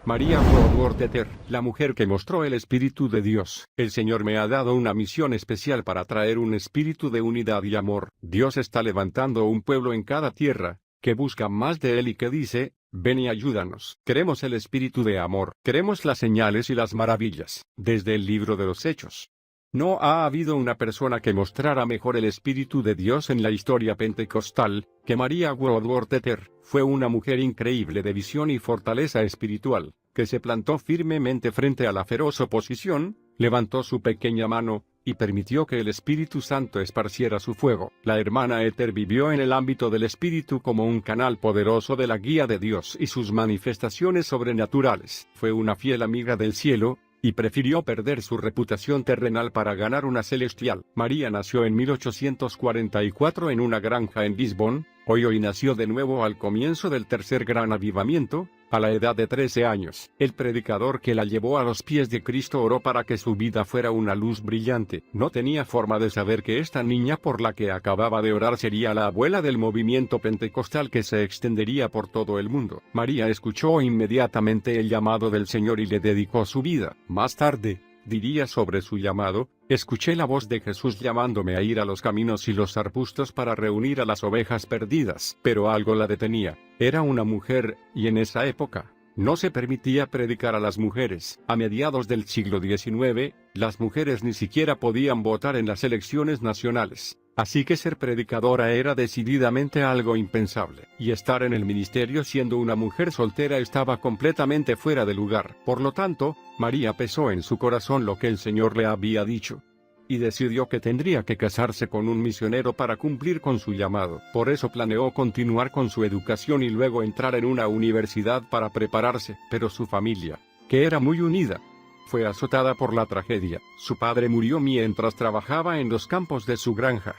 María Woodworth-Etter, la mujer que mostró el Espíritu de Dios. El Señor me ha dado una misión especial para traer un espíritu de unidad y amor. Dios está levantando un pueblo en cada tierra, que busca más de Él y que dice, ven y ayúdanos. Queremos el espíritu de amor. Queremos las señales y las maravillas. Desde el libro de los Hechos. No ha habido una persona que mostrara mejor el Espíritu de Dios en la historia pentecostal, que María Woodworth-Etter. Fue una mujer increíble de visión y fortaleza espiritual, que se plantó firmemente frente a la feroz oposición, levantó su pequeña mano, y permitió que el Espíritu Santo esparciera su fuego. La hermana Etter vivió en el ámbito del Espíritu como un canal poderoso de la guía de Dios y sus manifestaciones sobrenaturales. Fue una fiel amiga del cielo, y prefirió perder su reputación terrenal para ganar una celestial. María nació en 1844 en una granja en Lisbon, hoy nació de nuevo al comienzo del tercer gran avivamiento, a la edad de 13 años. El predicador que la llevó a los pies de Cristo oró para que su vida fuera una luz brillante. No tenía forma de saber que esta niña por la que acababa de orar sería la abuela del movimiento pentecostal que se extendería por todo el mundo. María escuchó inmediatamente el llamado del Señor y le dedicó su vida. Más tarde, diría sobre su llamado, escuché la voz de Jesús llamándome a ir a los caminos y los arbustos para reunir a las ovejas perdidas. Pero algo la detenía. Era una mujer, y en esa época, no se permitía predicar a las mujeres. A mediados del siglo XIX, las mujeres ni siquiera podían votar en las elecciones nacionales. Así que ser predicadora era decididamente algo impensable, y estar en el ministerio siendo una mujer soltera estaba completamente fuera de lugar. Por lo tanto, María pesó en su corazón lo que el Señor le había dicho, y decidió que tendría que casarse con un misionero para cumplir con su llamado. Por eso planeó continuar con su educación y luego entrar en una universidad para prepararse, pero su familia, que era muy unida, fue azotada por la tragedia. Su padre murió mientras trabajaba en los campos de su granja,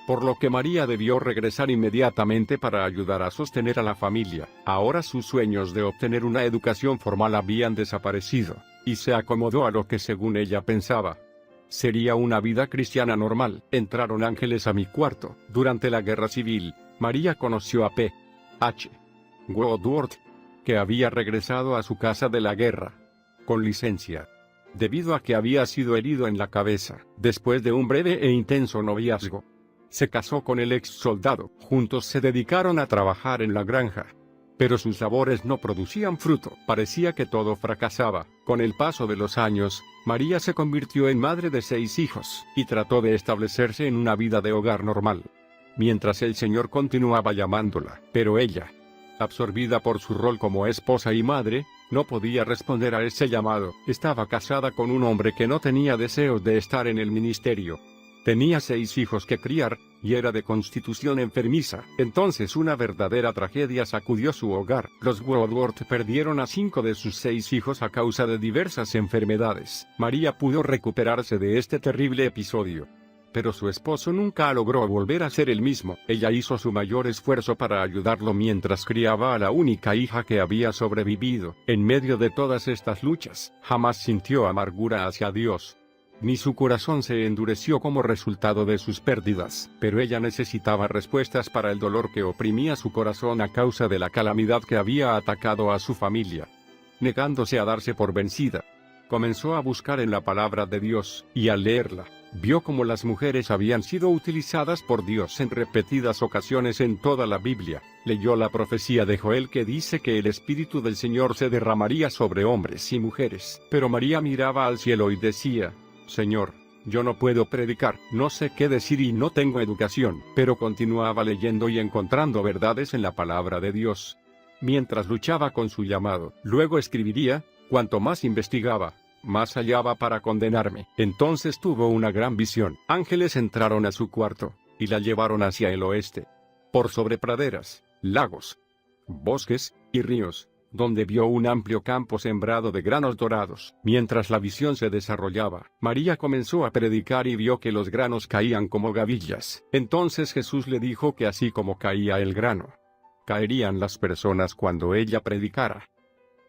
por lo que María debió regresar inmediatamente para ayudar a sostener a la familia. Ahora sus sueños de obtener una educación formal habían desaparecido, y se acomodó a lo que según ella pensaba sería una vida cristiana normal. Entraron ángeles a mi cuarto. Durante la guerra civil, María conoció a P. H. Woodworth, que había regresado a su casa de la guerra con licencia, debido a que había sido herido en la cabeza. Después de un breve e intenso noviazgo, se casó con el ex soldado. Juntos se dedicaron a trabajar en la granja, pero sus labores no producían fruto. Parecía que todo fracasaba. Con el paso de los años, María se convirtió en madre de 6 hijos, y trató de establecerse en una vida de hogar normal, mientras el Señor continuaba llamándola. Pero ella, absorbida por su rol como esposa y madre, no podía responder a ese llamado. Estaba casada con un hombre que no tenía deseos de estar en el ministerio. Tenía 6 hijos que criar, y era de constitución enfermiza. Entonces una verdadera tragedia sacudió su hogar. Los Woodworth perdieron a 5 de sus 6 hijos a causa de diversas enfermedades. María pudo recuperarse de este terrible episodio, pero su esposo nunca logró volver a ser el mismo. Ella hizo su mayor esfuerzo para ayudarlo mientras criaba a la única hija que había sobrevivido. En medio de todas estas luchas, jamás sintió amargura hacia Dios, ni su corazón se endureció como resultado de sus pérdidas. Pero ella necesitaba respuestas para el dolor que oprimía su corazón a causa de la calamidad que había atacado a su familia. Negándose a darse por vencida, comenzó a buscar en la palabra de Dios, y al leerla, vio cómo las mujeres habían sido utilizadas por Dios en repetidas ocasiones en toda la Biblia. Leyó la profecía de Joel que dice que el Espíritu del Señor se derramaría sobre hombres y mujeres. Pero María miraba al cielo y decía, Señor, yo no puedo predicar, no sé qué decir y no tengo educación. Pero continuaba leyendo y encontrando verdades en la palabra de Dios, mientras luchaba con su llamado. Luego escribiría, cuanto más investigaba, más hallaba para condenarme. Entonces tuvo una gran visión. Ángeles entraron a su cuarto, y la llevaron hacia el oeste, por sobre praderas, lagos, bosques, y ríos, donde vio un amplio campo sembrado de granos dorados. Mientras la visión se desarrollaba, María comenzó a predicar y vio que los granos caían como gavillas. Entonces Jesús le dijo que así como caía el grano, caerían las personas cuando ella predicara.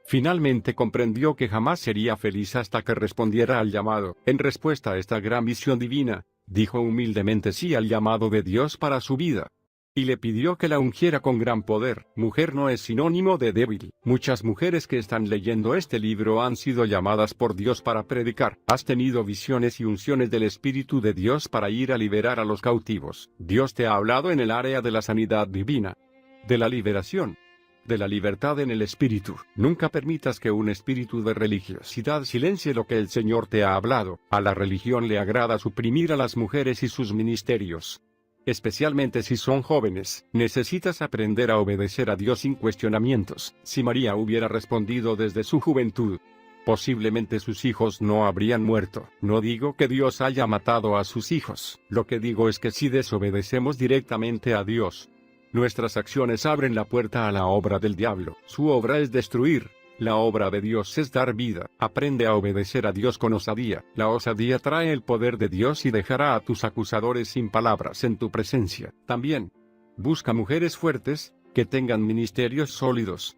Finalmente comprendió que jamás sería feliz hasta que respondiera al llamado. En respuesta a esta gran visión divina, dijo humildemente sí al llamado de Dios para su vida. y le pidió que la ungiera con gran poder. Mujer no es sinónimo de débil. Muchas mujeres que están leyendo este libro han sido llamadas por Dios para predicar. Has tenido visiones y unciones del Espíritu de Dios para ir a liberar a los cautivos. Dios te ha hablado en el área de la sanidad divina, de la liberación, de la libertad en el espíritu. Nunca permitas que un espíritu de religiosidad silencie lo que el Señor te ha hablado. A la religión le agrada suprimir a las mujeres y sus ministerios, especialmente si son jóvenes. Necesitas aprender a obedecer a Dios sin cuestionamientos. Si María hubiera respondido desde su juventud, posiblemente sus hijos no habrían muerto. No digo que Dios haya matado a sus hijos. Lo que digo es que si desobedecemos directamente a Dios, nuestras acciones abren la puerta a la obra del diablo. Su obra es destruir. La obra de Dios es dar vida. Aprende a obedecer a Dios con osadía. La osadía trae el poder de Dios y dejará a tus acusadores sin palabras en tu presencia. También, busca mujeres fuertes, que tengan ministerios sólidos,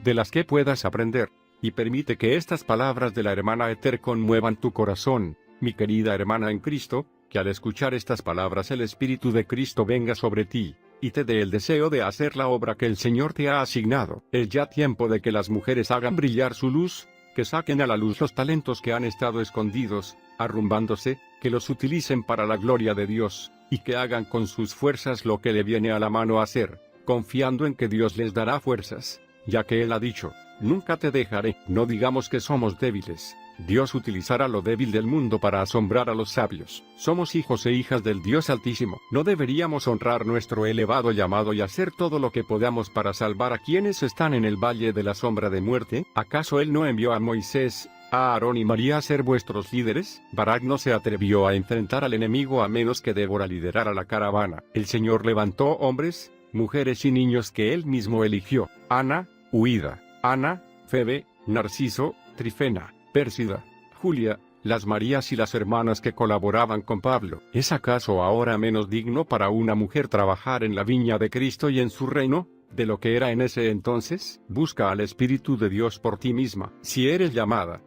de las que puedas aprender, y permite que estas palabras de la hermana Ether conmuevan tu corazón, mi querida hermana en Cristo, que al escuchar estas palabras el Espíritu de Cristo venga sobre ti, y te dé el deseo de hacer la obra que el Señor te ha asignado. Es ya tiempo de que las mujeres hagan brillar su luz, que saquen a la luz los talentos que han estado escondidos, arrumbándose, que los utilicen para la gloria de Dios, y que hagan con sus fuerzas lo que le viene a la mano hacer, confiando en que Dios les dará fuerzas, ya que Él ha dicho, nunca te dejaré. No digamos que somos débiles. Dios utilizará lo débil del mundo para asombrar a los sabios. Somos hijos e hijas del Dios Altísimo. ¿No deberíamos honrar nuestro elevado llamado y hacer todo lo que podamos para salvar a quienes están en el valle de la sombra de muerte? ¿Acaso Él no envió a Moisés, a Aarón y María a ser vuestros líderes? Barak no se atrevió a enfrentar al enemigo a menos que Débora liderara la caravana. El Señor levantó hombres, mujeres y niños que Él mismo eligió. Ana, Huida, Ana, Febe, Narciso, Trifena, Pérsida, Julia, las Marías y las hermanas que colaboraban con Pablo. ¿Es acaso ahora menos digno para una mujer trabajar en la viña de Cristo y en su reino, de lo que era en ese entonces? Busca al Espíritu de Dios por ti misma. Si eres llamada,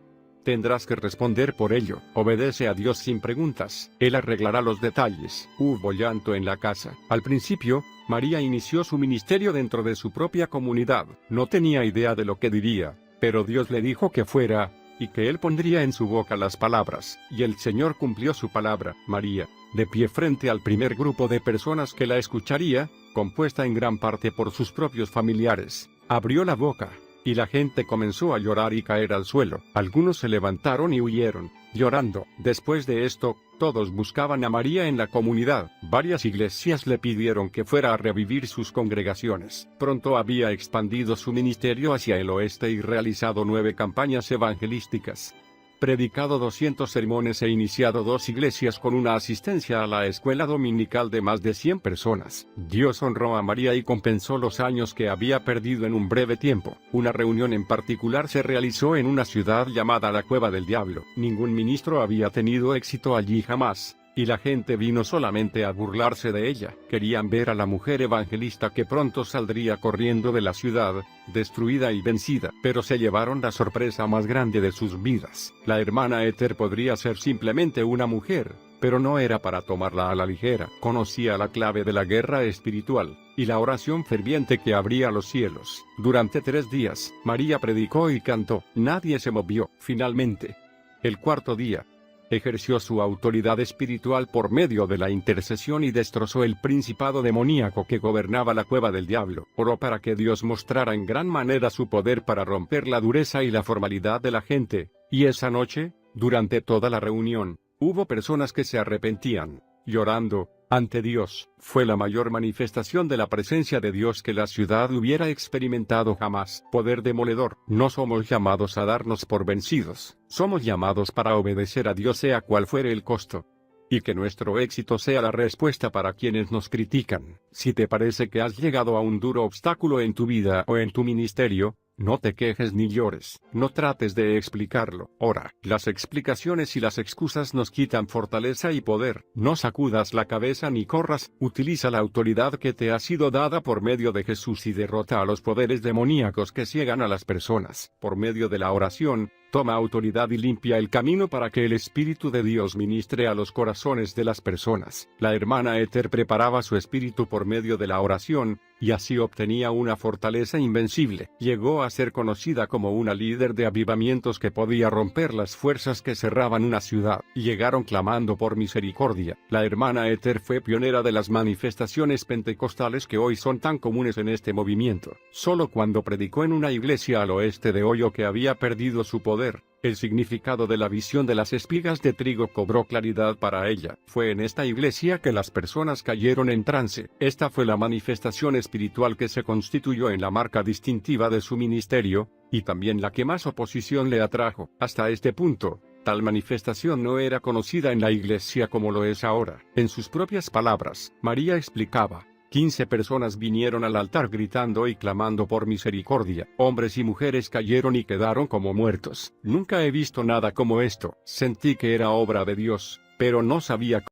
tendrás que responder por ello. Obedece a Dios sin preguntas. Él arreglará los detalles. Hubo llanto en la casa. Al principio, María inició su ministerio dentro de su propia comunidad. No tenía idea de lo que diría, pero Dios le dijo que fuera, y que Él pondría en su boca las palabras, y el Señor cumplió su palabra. María, de pie frente al primer grupo de personas que la escucharía, compuesta en gran parte por sus propios familiares, abrió la boca, y la gente comenzó a llorar y caer al suelo. Algunos se levantaron y huyeron, llorando. Después de esto, todos buscaban a María en la comunidad. Varias iglesias le pidieron que fuera a revivir sus congregaciones. Pronto había expandido su ministerio hacia el oeste y realizado 9 campañas evangelísticas, predicado 200 sermones e iniciado 2 iglesias con una asistencia a la escuela dominical de más de 100 personas. Dios honró a María y compensó los años que había perdido en un breve tiempo. Una reunión en particular se realizó en una ciudad llamada la Cueva del Diablo. Ningún ministro había tenido éxito allí jamás, y la gente vino solamente a burlarse de ella. Querían ver a la mujer evangelista que pronto saldría corriendo de la ciudad, destruida y vencida, pero se llevaron la sorpresa más grande de sus vidas. La hermana Ether podría ser simplemente una mujer, pero no era para tomarla a la ligera. Conocía la clave de la guerra espiritual, y la oración ferviente que abría los cielos. Durante 3 días, María predicó y cantó. Nadie se movió. Finalmente, el 4º día, ejerció su autoridad espiritual por medio de la intercesión y destrozó el principado demoníaco que gobernaba la Cueva del Diablo. Oró para que Dios mostrara en gran manera su poder para romper la dureza y la formalidad de la gente, y esa noche, durante toda la reunión, hubo personas que se arrepentían, llorando, ante Dios. Fue la mayor manifestación de la presencia de Dios que la ciudad hubiera experimentado jamás. Poder demoledor. No somos llamados a darnos por vencidos. Somos llamados para obedecer a Dios sea cual fuere el costo. Y que nuestro éxito sea la respuesta para quienes nos critican. Si te parece que has llegado a un duro obstáculo en tu vida o en tu ministerio, No te quejes ni llores, no trates de explicarlo. Ora, las explicaciones y las excusas nos quitan fortaleza y poder. No sacudas la cabeza ni corras, utiliza la autoridad que te ha sido dada por medio de Jesús y derrota a los poderes demoníacos que ciegan a las personas. Por medio de la oración, toma autoridad y limpia el camino para que el Espíritu de Dios ministre a los corazones de las personas. La hermana Ester preparaba su espíritu por medio de la oración, y así obtenía una fortaleza invencible. Llegó a ser conocida como una líder de avivamientos que podía romper las fuerzas que cerraban una ciudad. Llegaron clamando por misericordia. La hermana Ester fue pionera de las manifestaciones pentecostales que hoy son tan comunes en este movimiento. Solo cuando predicó en una iglesia al oeste de Ohio que había perdido su poder, el significado de la visión de las espigas de trigo cobró claridad para ella. Fue en esta iglesia que las personas cayeron en trance. Esta fue la manifestación espiritual que se constituyó en la marca distintiva de su ministerio, y también la que más oposición le atrajo. Hasta este punto, tal manifestación no era conocida en la iglesia como lo es ahora. En sus propias palabras, María explicaba: 15 personas vinieron al altar gritando y clamando por misericordia. Hombres y mujeres cayeron y quedaron como muertos. Nunca he visto nada como esto. Sentí que era obra de Dios, pero no sabía.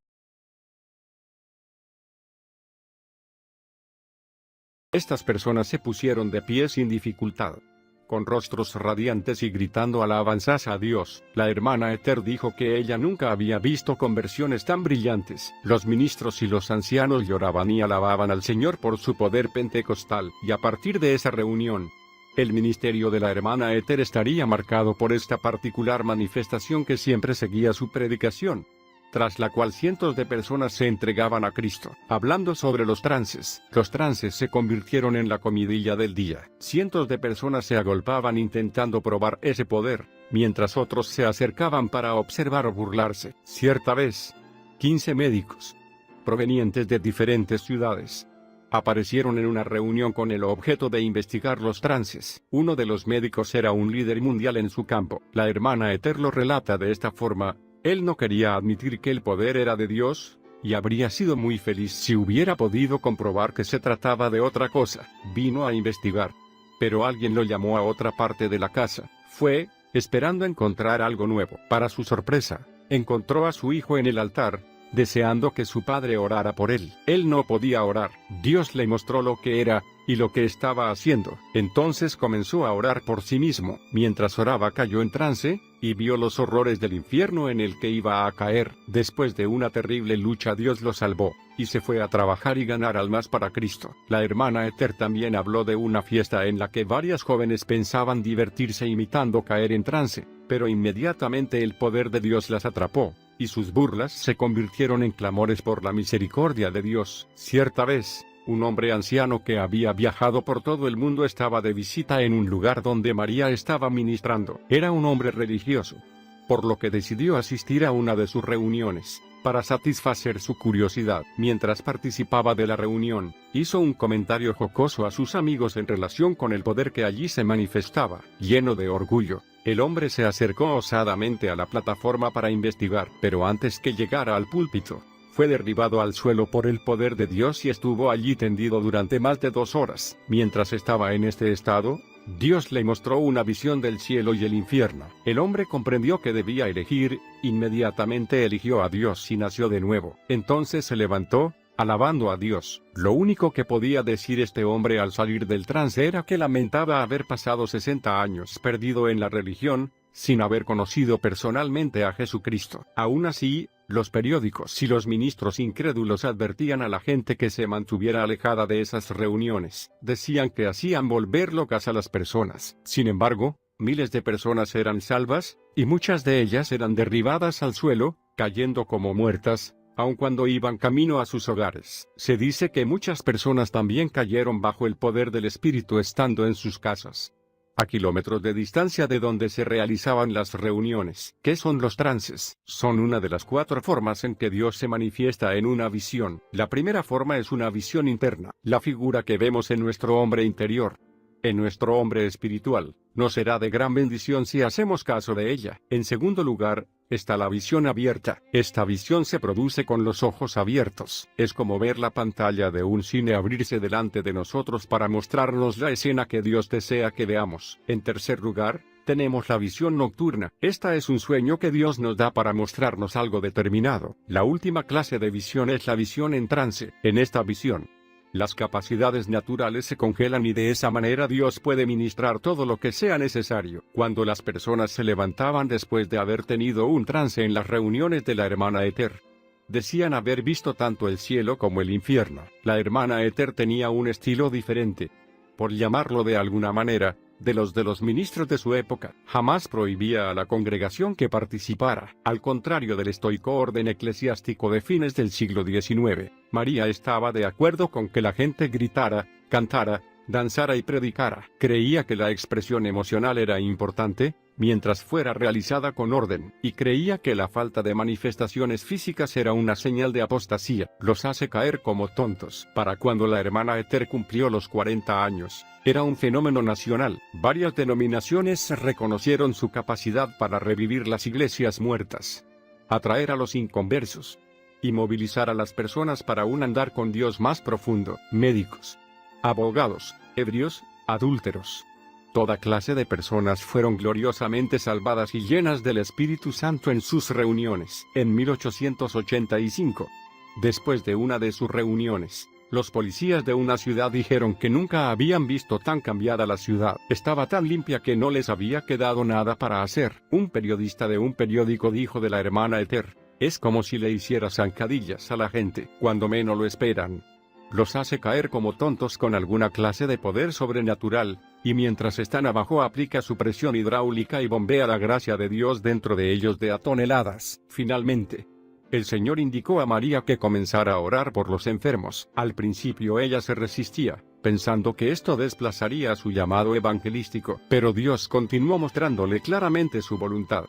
Estas personas se pusieron de pie sin dificultad, con rostros radiantes y gritando alabanzas a Dios. La hermana Ester dijo que ella nunca había visto conversiones tan brillantes. Los ministros y los ancianos lloraban y alababan al Señor por su poder pentecostal, y a partir de esa reunión, el ministerio de la hermana Ester estaría marcado por esta particular manifestación que siempre seguía su predicación, tras la cual cientos de personas se entregaban a Cristo. Hablando sobre los trances se convirtieron en la comidilla del día. Cientos de personas se agolpaban intentando probar ese poder, mientras otros se acercaban para observar o burlarse. Cierta vez, 15 médicos, provenientes de diferentes ciudades, aparecieron en una reunión con el objeto de investigar los trances. Uno de los médicos era un líder mundial en su campo. La hermana Ester lo relata de esta forma: él no quería admitir que el poder era de Dios, y habría sido muy feliz si hubiera podido comprobar que se trataba de otra cosa. Vino a investigar, pero alguien lo llamó a otra parte de la casa. Fue, esperando encontrar algo nuevo. Para su sorpresa, encontró a su hijo en el altar, deseando que su padre orara por él. Él no podía orar. Dios le mostró lo que era, y lo que estaba haciendo. Entonces comenzó a orar por sí mismo. Mientras oraba cayó en trance, y vio los horrores del infierno en el que iba a caer. Después de una terrible lucha Dios lo salvó, y se fue a trabajar y ganar almas para Cristo. La hermana Ester también habló de una fiesta en la que varias jóvenes pensaban divertirse imitando caer en trance, pero inmediatamente el poder de Dios las atrapó, y sus burlas se convirtieron en clamores por la misericordia de Dios. Cierta vez, un hombre anciano que había viajado por todo el mundo estaba de visita en un lugar donde María estaba ministrando. Era un hombre religioso, por lo que decidió asistir a una de sus reuniones, para satisfacer su curiosidad. Mientras participaba de la reunión, hizo un comentario jocoso a sus amigos en relación con el poder que allí se manifestaba. Lleno de orgullo, el hombre se acercó osadamente a la plataforma para investigar, pero antes que llegara al púlpito, fue derribado al suelo por el poder de Dios y estuvo allí tendido durante más de 2 horas. Mientras estaba en este estado, Dios le mostró una visión del cielo y el infierno. El hombre comprendió que debía elegir, inmediatamente eligió a Dios y nació de nuevo. Entonces se levantó, alabando a Dios. Lo único que podía decir este hombre al salir del trance era que lamentaba haber pasado 60 años perdido en la religión, sin haber conocido personalmente a Jesucristo. Aún así, los periódicos y los ministros incrédulos advertían a la gente que se mantuviera alejada de esas reuniones. Decían que hacían volver locas a las personas. Sin embargo, miles de personas eran salvas, y muchas de ellas eran derribadas al suelo, cayendo como muertas, aun cuando iban camino a sus hogares. Se dice que muchas personas también cayeron bajo el poder del Espíritu estando en sus casas, a kilómetros de distancia de donde se realizaban las reuniones. ¿Qué son los trances? Son una de las 4 formas en que Dios se manifiesta en una visión. La primera forma es una visión interna, la figura que vemos en nuestro hombre interior, en nuestro hombre espiritual. Nos será de gran bendición si hacemos caso de ella. En segundo lugar, está la visión abierta. Esta visión se produce con los ojos abiertos. Es como ver la pantalla de un cine abrirse delante de nosotros para mostrarnos la escena que Dios desea que veamos. En tercer lugar, tenemos la visión nocturna. Esta es un sueño que Dios nos da para mostrarnos algo determinado. La última clase de visión es la visión en trance. En esta visión, las capacidades naturales se congelan y de esa manera Dios puede ministrar todo lo que sea necesario. Cuando las personas se levantaban después de haber tenido un trance en las reuniones de la hermana Ether, decían haber visto tanto el cielo como el infierno. La hermana Ether tenía un estilo diferente, por llamarlo de alguna manera, de los ministros de su época. Jamás prohibía a la congregación que participara. Al contrario del estoico orden eclesiástico de fines del siglo XIX, María estaba de acuerdo con que la gente gritara, cantara, danzara y predicara. Creía que la expresión emocional era importante, mientras fuera realizada con orden, y creía que la falta de manifestaciones físicas era una señal de apostasía. Los hace caer como tontos. Para cuando la hermana Ether cumplió los 40 años, era un fenómeno nacional. Varias denominaciones reconocieron su capacidad para revivir las iglesias muertas, atraer a los inconversos, y movilizar a las personas para un andar con Dios más profundo. Médicos, abogados, ebrios, adúlteros, toda clase de personas fueron gloriosamente salvadas y llenas del Espíritu Santo en sus reuniones. En 1885, después de una de sus reuniones, los policías de una ciudad dijeron que nunca habían visto tan cambiada la ciudad. Estaba tan limpia que no les había quedado nada para hacer. Un periodista de un periódico dijo de la hermana Ether: es como si le hiciera zancadillas a la gente cuando menos lo esperan. Los hace caer como tontos con alguna clase de poder sobrenatural, y mientras están abajo aplica su presión hidráulica y bombea la gracia de Dios dentro de ellos de a toneladas. Finalmente, el Señor indicó a María que comenzara a orar por los enfermos. Al principio ella se resistía, pensando que esto desplazaría su llamado evangelístico, pero Dios continuó mostrándole claramente su voluntad.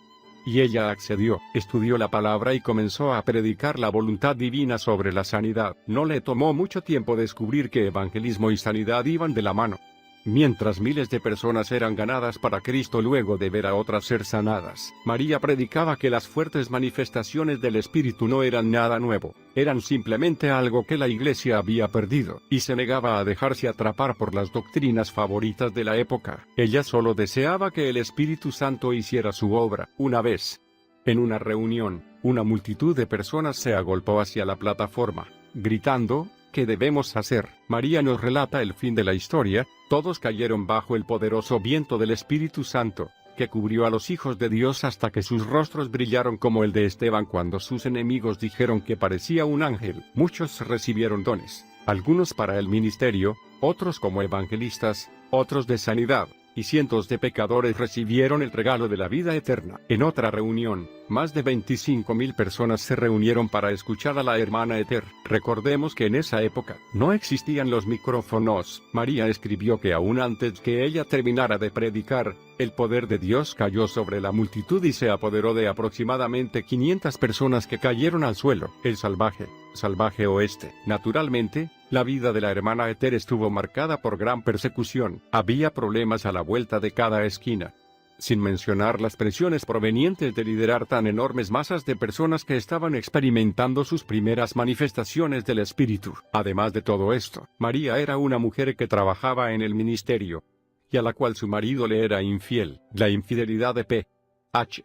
Y ella accedió, estudió la palabra y comenzó a predicar la voluntad divina sobre la sanidad. No le tomó mucho tiempo descubrir que evangelismo y sanidad iban de la mano. Mientras miles de personas eran ganadas para Cristo luego de ver a otras ser sanadas, María predicaba que las fuertes manifestaciones del Espíritu no eran nada nuevo, eran simplemente algo que la Iglesia había perdido, y se negaba a dejarse atrapar por las doctrinas favoritas de la época. Ella solo deseaba que el Espíritu Santo hiciera su obra. Una vez, en una reunión, una multitud de personas se agolpó hacia la plataforma, gritando: ¿qué debemos hacer? María nos relata el fin de la historia. Todos cayeron bajo el poderoso viento del Espíritu Santo, que cubrió a los hijos de Dios hasta que sus rostros brillaron como el de Esteban cuando sus enemigos dijeron que parecía un ángel. Muchos recibieron dones, algunos para el ministerio, otros como evangelistas, otros de sanidad, y cientos de pecadores recibieron el regalo de la vida eterna. En otra reunión, más de 25,000 personas se reunieron para escuchar a la hermana Ether. Recordemos que en esa época no existían los micrófonos. María escribió que aún antes que ella terminara de predicar, el poder de Dios cayó sobre la multitud y se apoderó de aproximadamente 500 personas que cayeron al suelo. El salvaje oeste. Naturalmente, la vida de la hermana Ether estuvo marcada por gran persecución. Había problemas a la vuelta de cada esquina, sin mencionar las presiones provenientes de liderar tan enormes masas de personas que estaban experimentando sus primeras manifestaciones del Espíritu. Además de todo esto, María era una mujer que trabajaba en el ministerio, y a la cual su marido le era infiel. La infidelidad de P.H.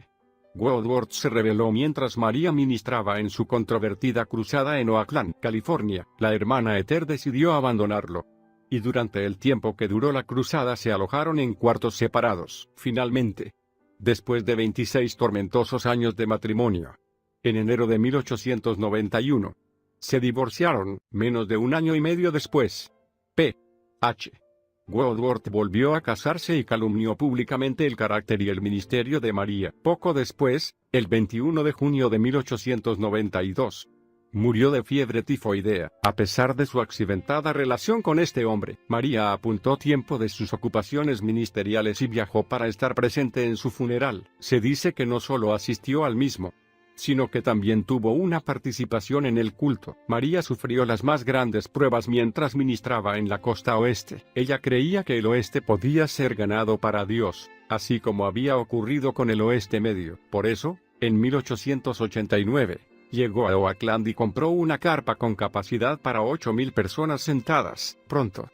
Woodworth se reveló mientras María ministraba en su controvertida cruzada en Oakland, California. La hermana Ether decidió abandonarlo, y durante el tiempo que duró la cruzada se alojaron en cuartos separados. Finalmente, después de 26 tormentosos años de matrimonio, en enero de 1891, se divorciaron. Menos de un año y medio después, P.H. Woodworth volvió a casarse y calumnió públicamente el carácter y el ministerio de María. Poco después, el 21 de junio de 1892, murió de fiebre tifoidea. A pesar de su accidentada relación con este hombre, María apuntó tiempo de sus ocupaciones ministeriales y viajó para estar presente en su funeral. Se dice que no solo asistió al mismo, sino que también tuvo una participación en el culto. María sufrió las más grandes pruebas mientras ministraba en la costa oeste. Ella creía que el oeste podía ser ganado para Dios, así como había ocurrido con el oeste medio. Por eso, En 1889, llegó a Oakland y compró una carpa con capacidad para 8,000 personas sentadas. Pronto,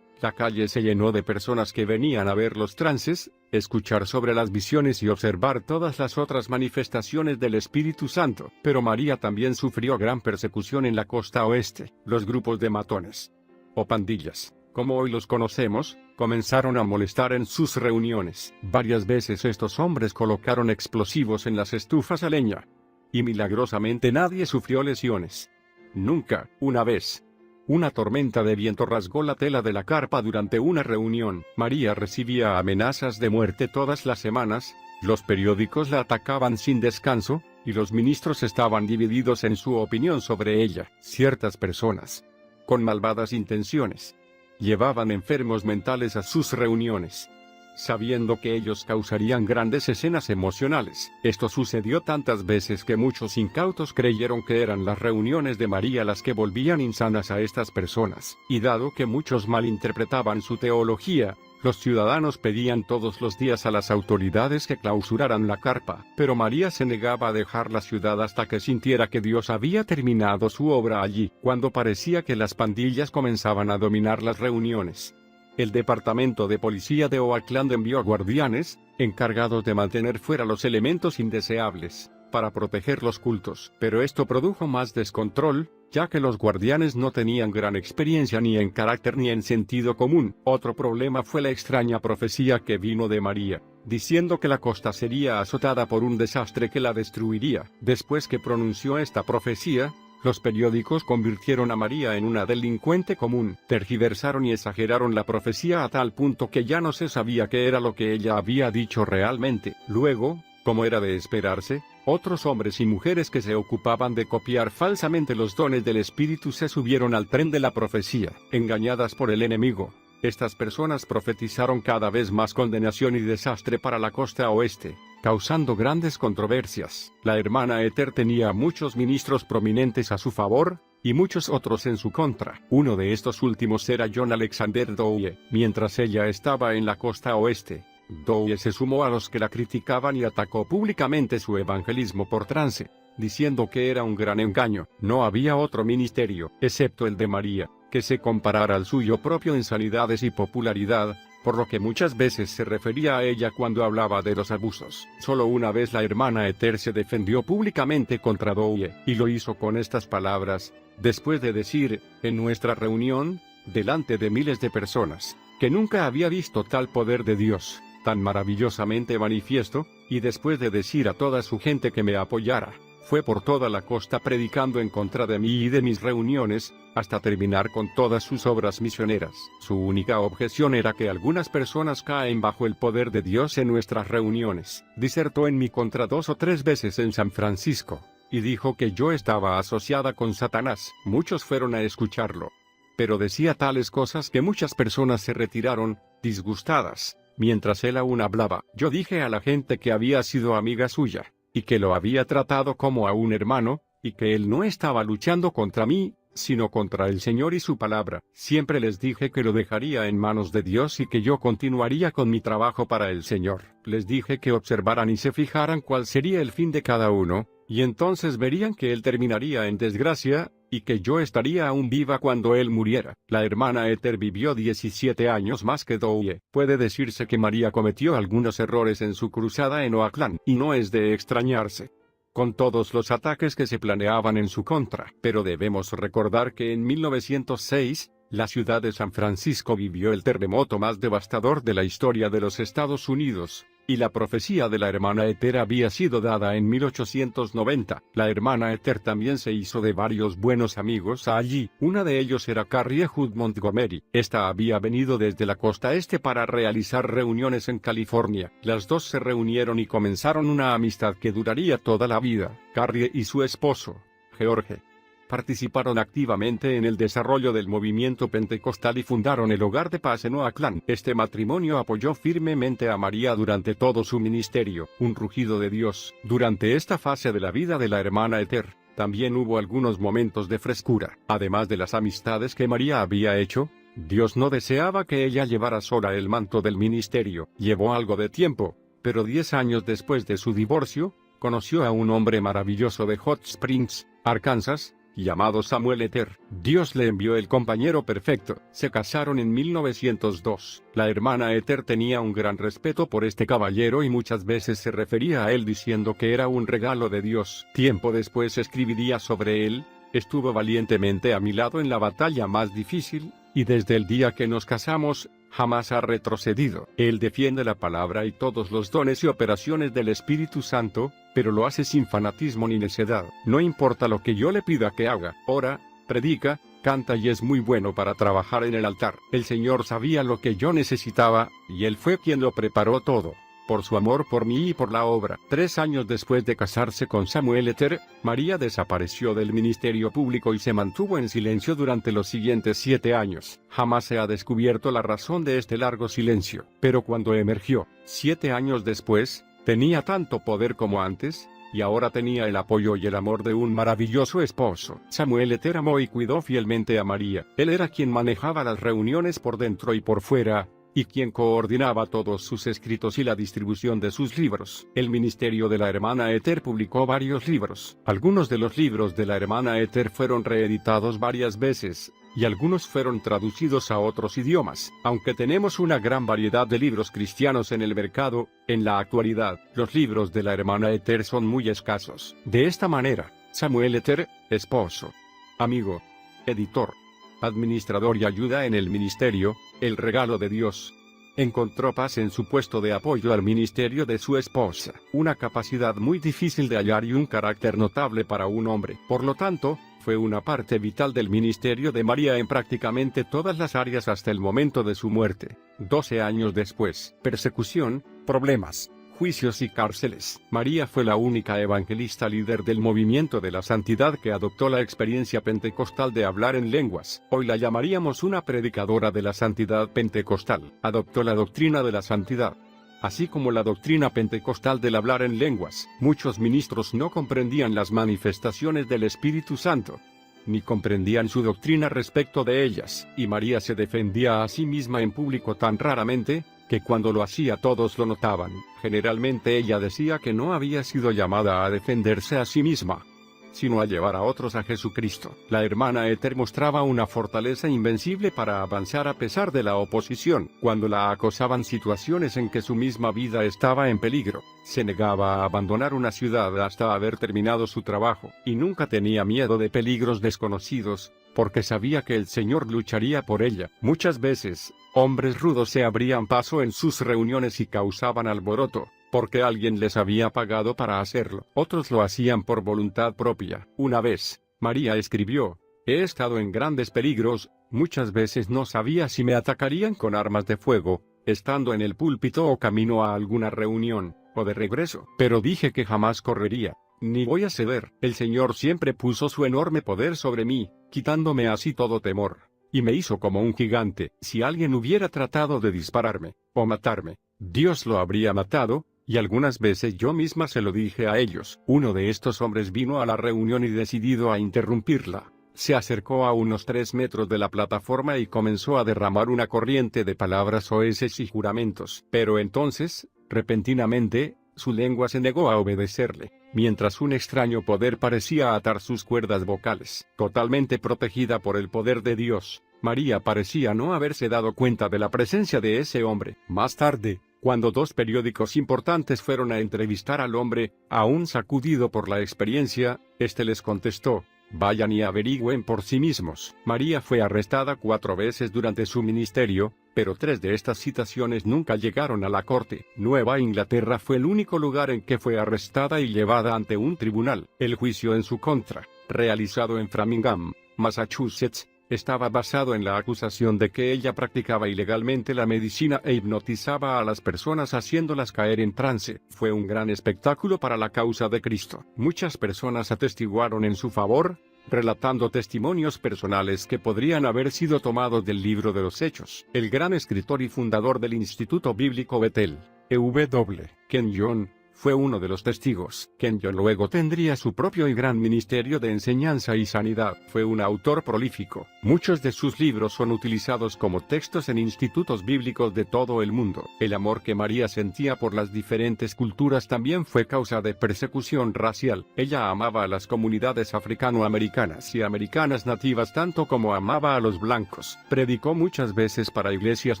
la calle se llenó de personas que venían a ver los trances, escuchar sobre las visiones y observar todas las otras manifestaciones del Espíritu Santo. Pero María también sufrió gran persecución en la costa oeste. Los grupos de matones, o pandillas, como hoy los conocemos, comenzaron a molestar en sus reuniones. Varias veces estos hombres colocaron explosivos en las estufas a leña, y milagrosamente nadie sufrió lesiones. Nunca, una vez, una tormenta de viento rasgó la tela de la carpa durante una reunión. María recibía amenazas de muerte todas las semanas, los periódicos la atacaban sin descanso, y los ministros estaban divididos en su opinión sobre ella. Ciertas personas, con malvadas intenciones, llevaban enfermos mentales a sus reuniones, sabiendo que ellos causarían grandes escenas emocionales. Esto sucedió tantas veces que muchos incautos creyeron que eran las reuniones de María las que volvían insanas a estas personas. Y dado que muchos malinterpretaban su teología, los ciudadanos pedían todos los días a las autoridades que clausuraran la carpa. Pero María se negaba a dejar la ciudad hasta que sintiera que Dios había terminado su obra allí. Cuando parecía que las pandillas comenzaban a dominar las reuniones, el departamento de policía de Oakland envió guardianes, encargados de mantener fuera los elementos indeseables, para proteger los cultos. Pero esto produjo más descontrol, ya que los guardianes no tenían gran experiencia ni en carácter ni en sentido común. Otro problema fue la extraña profecía que vino de María, diciendo que la costa sería azotada por un desastre que la destruiría. Después que pronunció esta profecía, los periódicos convirtieron a María en una delincuente común, tergiversaron y exageraron la profecía a tal punto que ya no se sabía qué era lo que ella había dicho realmente. Luego, como era de esperarse, otros hombres y mujeres que se ocupaban de copiar falsamente los dones del Espíritu se subieron al tren de la profecía. Engañadas por el enemigo, estas personas profetizaron cada vez más condenación y desastre para la costa oeste, causando grandes controversias. La hermana Ether tenía muchos ministros prominentes a su favor, y muchos otros en su contra. Uno de estos últimos era John Alexander Dowie. Mientras ella estaba en la costa oeste, Dowie se sumó a los que la criticaban y atacó públicamente su evangelismo por trance, diciendo que era un gran engaño. No había otro ministerio, excepto el de María, que se comparara al suyo propio en sanidades y popularidad, por lo que muchas veces se refería a ella cuando hablaba de los abusos. Solo una vez la hermana Ether se defendió públicamente contra Dowie, y lo hizo con estas palabras, después de decir, en nuestra reunión, delante de miles de personas, que nunca había visto tal poder de Dios, tan maravillosamente manifiesto, y después de decir a toda su gente que me apoyara, fue por toda la costa predicando en contra de mí y de mis reuniones, hasta terminar con todas sus obras misioneras. Su única objeción era que algunas personas caen bajo el poder de Dios en nuestras reuniones. Disertó en mi contra 2 o 3 veces en San Francisco, y dijo que yo estaba asociada con Satanás. Muchos fueron a escucharlo, pero decía tales cosas que muchas personas se retiraron, disgustadas. Mientras él aún hablaba, yo dije a la gente que había sido amiga suya, y que lo había tratado como a un hermano, y que él no estaba luchando contra mí, sino contra el Señor y su palabra. Siempre les dije que lo dejaría en manos de Dios y que yo continuaría con mi trabajo para el Señor. Les dije que observaran y se fijaran cuál sería el fin de cada uno, y entonces verían que él terminaría en desgracia, y que yo estaría aún viva cuando él muriera. La hermana Ether vivió 17 años más que Dowie. Puede decirse que María cometió algunos errores en su cruzada en Oakland, y no es de extrañarse, con todos los ataques que se planeaban en su contra. Pero debemos recordar que en 1906, la ciudad de San Francisco vivió el terremoto más devastador de la historia de los Estados Unidos, y la profecía de la hermana Ether había sido dada en 1890. La hermana Ether también se hizo de varios buenos amigos allí. Una de ellos era Carrie Hood Montgomery. Esta había venido desde la costa este para realizar reuniones en California. Las dos se reunieron y comenzaron una amistad que duraría toda la vida. Carrie y su esposo, George, participaron activamente en el desarrollo del movimiento pentecostal y fundaron el Hogar de Paz en Oakland. Este matrimonio apoyó firmemente a María durante todo su ministerio. Un rugido de Dios. Durante esta fase de la vida de la hermana Ether, también hubo algunos momentos de frescura. Además de las amistades que María había hecho, Dios no deseaba que ella llevara sola el manto del ministerio. Llevó algo de tiempo, pero 10 años después de su divorcio, conoció a un hombre maravilloso de Hot Springs, Arkansas, llamado Samuel Ether. Dios le envió el compañero perfecto. Se casaron en 1902. La hermana Ether tenía un gran respeto por este caballero y muchas veces se refería a él diciendo que era un regalo de Dios. Tiempo después escribiría sobre él: estuvo valientemente a mi lado en la batalla más difícil, y desde el día que nos casamos, jamás ha retrocedido. Él defiende la palabra y todos los dones y operaciones del Espíritu Santo, pero lo hace sin fanatismo ni necedad. No importa lo que yo le pida que haga, ora, predica, canta y es muy bueno para trabajar en el altar. El Señor sabía lo que yo necesitaba, y Él fue quien lo preparó todo. Por su amor por mí y por la obra. 3 años después de casarse con Samuel Ether, María desapareció del ministerio público y se mantuvo en silencio durante los siguientes 7 años. Jamás se ha descubierto la razón de este largo silencio. Pero cuando emergió, 7 años después, tenía tanto poder como antes, y ahora tenía el apoyo y el amor de un maravilloso esposo. Samuel Ether amó y cuidó fielmente a María. Él era quien manejaba las reuniones por dentro y por fuera, y quien coordinaba todos sus escritos y la distribución de sus libros. El ministerio de la hermana Ether publicó varios libros. Algunos de los libros de la hermana Ether fueron reeditados varias veces, y algunos fueron traducidos a otros idiomas. Aunque tenemos una gran variedad de libros cristianos en el mercado, en la actualidad, los libros de la hermana Ether son muy escasos. De esta manera, Samuel Ether, esposo, amigo, editor, administrador y ayuda en el ministerio, el regalo de Dios, encontró paz en su puesto de apoyo al ministerio de su esposa, una capacidad muy difícil de hallar y un carácter notable para un hombre. Por lo tanto, fue una parte vital del ministerio de María en prácticamente todas las áreas hasta el momento de su muerte. 12 años después, persecución, problemas, juicios y cárceles. María fue la única evangelista líder del movimiento de la santidad que adoptó la experiencia pentecostal de hablar en lenguas. Hoy la llamaríamos una predicadora de la santidad pentecostal. Adoptó la doctrina de la santidad, así como la doctrina pentecostal del hablar en lenguas. Muchos ministros no comprendían las manifestaciones del Espíritu Santo, ni comprendían su doctrina respecto de ellas, y María se defendía a sí misma en público tan raramente, que cuando lo hacía todos lo notaban. Generalmente ella decía que no había sido llamada a defenderse a sí misma, sino a llevar a otros a Jesucristo. La hermana Ether mostraba una fortaleza invencible para avanzar a pesar de la oposición. Cuando la acosaban situaciones en que su misma vida estaba en peligro, se negaba a abandonar una ciudad hasta haber terminado su trabajo, y nunca tenía miedo de peligros desconocidos, porque sabía que el Señor lucharía por ella. Muchas veces, hombres rudos se abrían paso en sus reuniones y causaban alboroto, porque alguien les había pagado para hacerlo. Otros lo hacían por voluntad propia. Una vez, María escribió: he estado en grandes peligros, muchas veces no sabía si me atacarían con armas de fuego, estando en el púlpito o camino a alguna reunión, o de regreso. Pero dije que jamás correría, ni voy a ceder. El Señor siempre puso su enorme poder sobre mí, quitándome así todo temor, y me hizo como un gigante. Si alguien hubiera tratado de dispararme, o matarme, Dios lo habría matado, y algunas veces yo misma se lo dije a ellos. Uno de estos hombres vino a la reunión y decidido a interrumpirla, se acercó a unos 3 metros de la plataforma y comenzó a derramar una corriente de palabras soeces y juramentos. Pero entonces, repentinamente, su lengua se negó a obedecerle, mientras un extraño poder parecía atar sus cuerdas vocales. Totalmente protegida por el poder de Dios, María parecía no haberse dado cuenta de la presencia de ese hombre. Más tarde, cuando 2 periódicos importantes fueron a entrevistar al hombre, aún sacudido por la experiencia, este les contestó: vayan y averigüen por sí mismos. María fue arrestada 4 veces durante su ministerio, pero 3 de estas citaciones nunca llegaron a la corte. Nueva Inglaterra fue el único lugar en que fue arrestada y llevada ante un tribunal. El juicio en su contra, realizado en Framingham, Massachusetts, estaba basado en la acusación de que ella practicaba ilegalmente la medicina e hipnotizaba a las personas haciéndolas caer en trance. Fue un gran espectáculo para la causa de Cristo. Muchas personas atestiguaron en su favor, relatando testimonios personales que podrían haber sido tomados del libro de los Hechos. El gran escritor y fundador del Instituto Bíblico Bethel, E.W. Kenyon, fue uno de los testigos. Kenyon luego tendría su propio y gran ministerio de enseñanza y sanidad. Fue un autor prolífico. Muchos de sus libros son utilizados como textos en institutos bíblicos de todo el mundo. El amor que María sentía por las diferentes culturas también fue causa de persecución racial. Ella amaba a las comunidades africano-americanas y americanas nativas tanto como amaba a los blancos. Predicó muchas veces para iglesias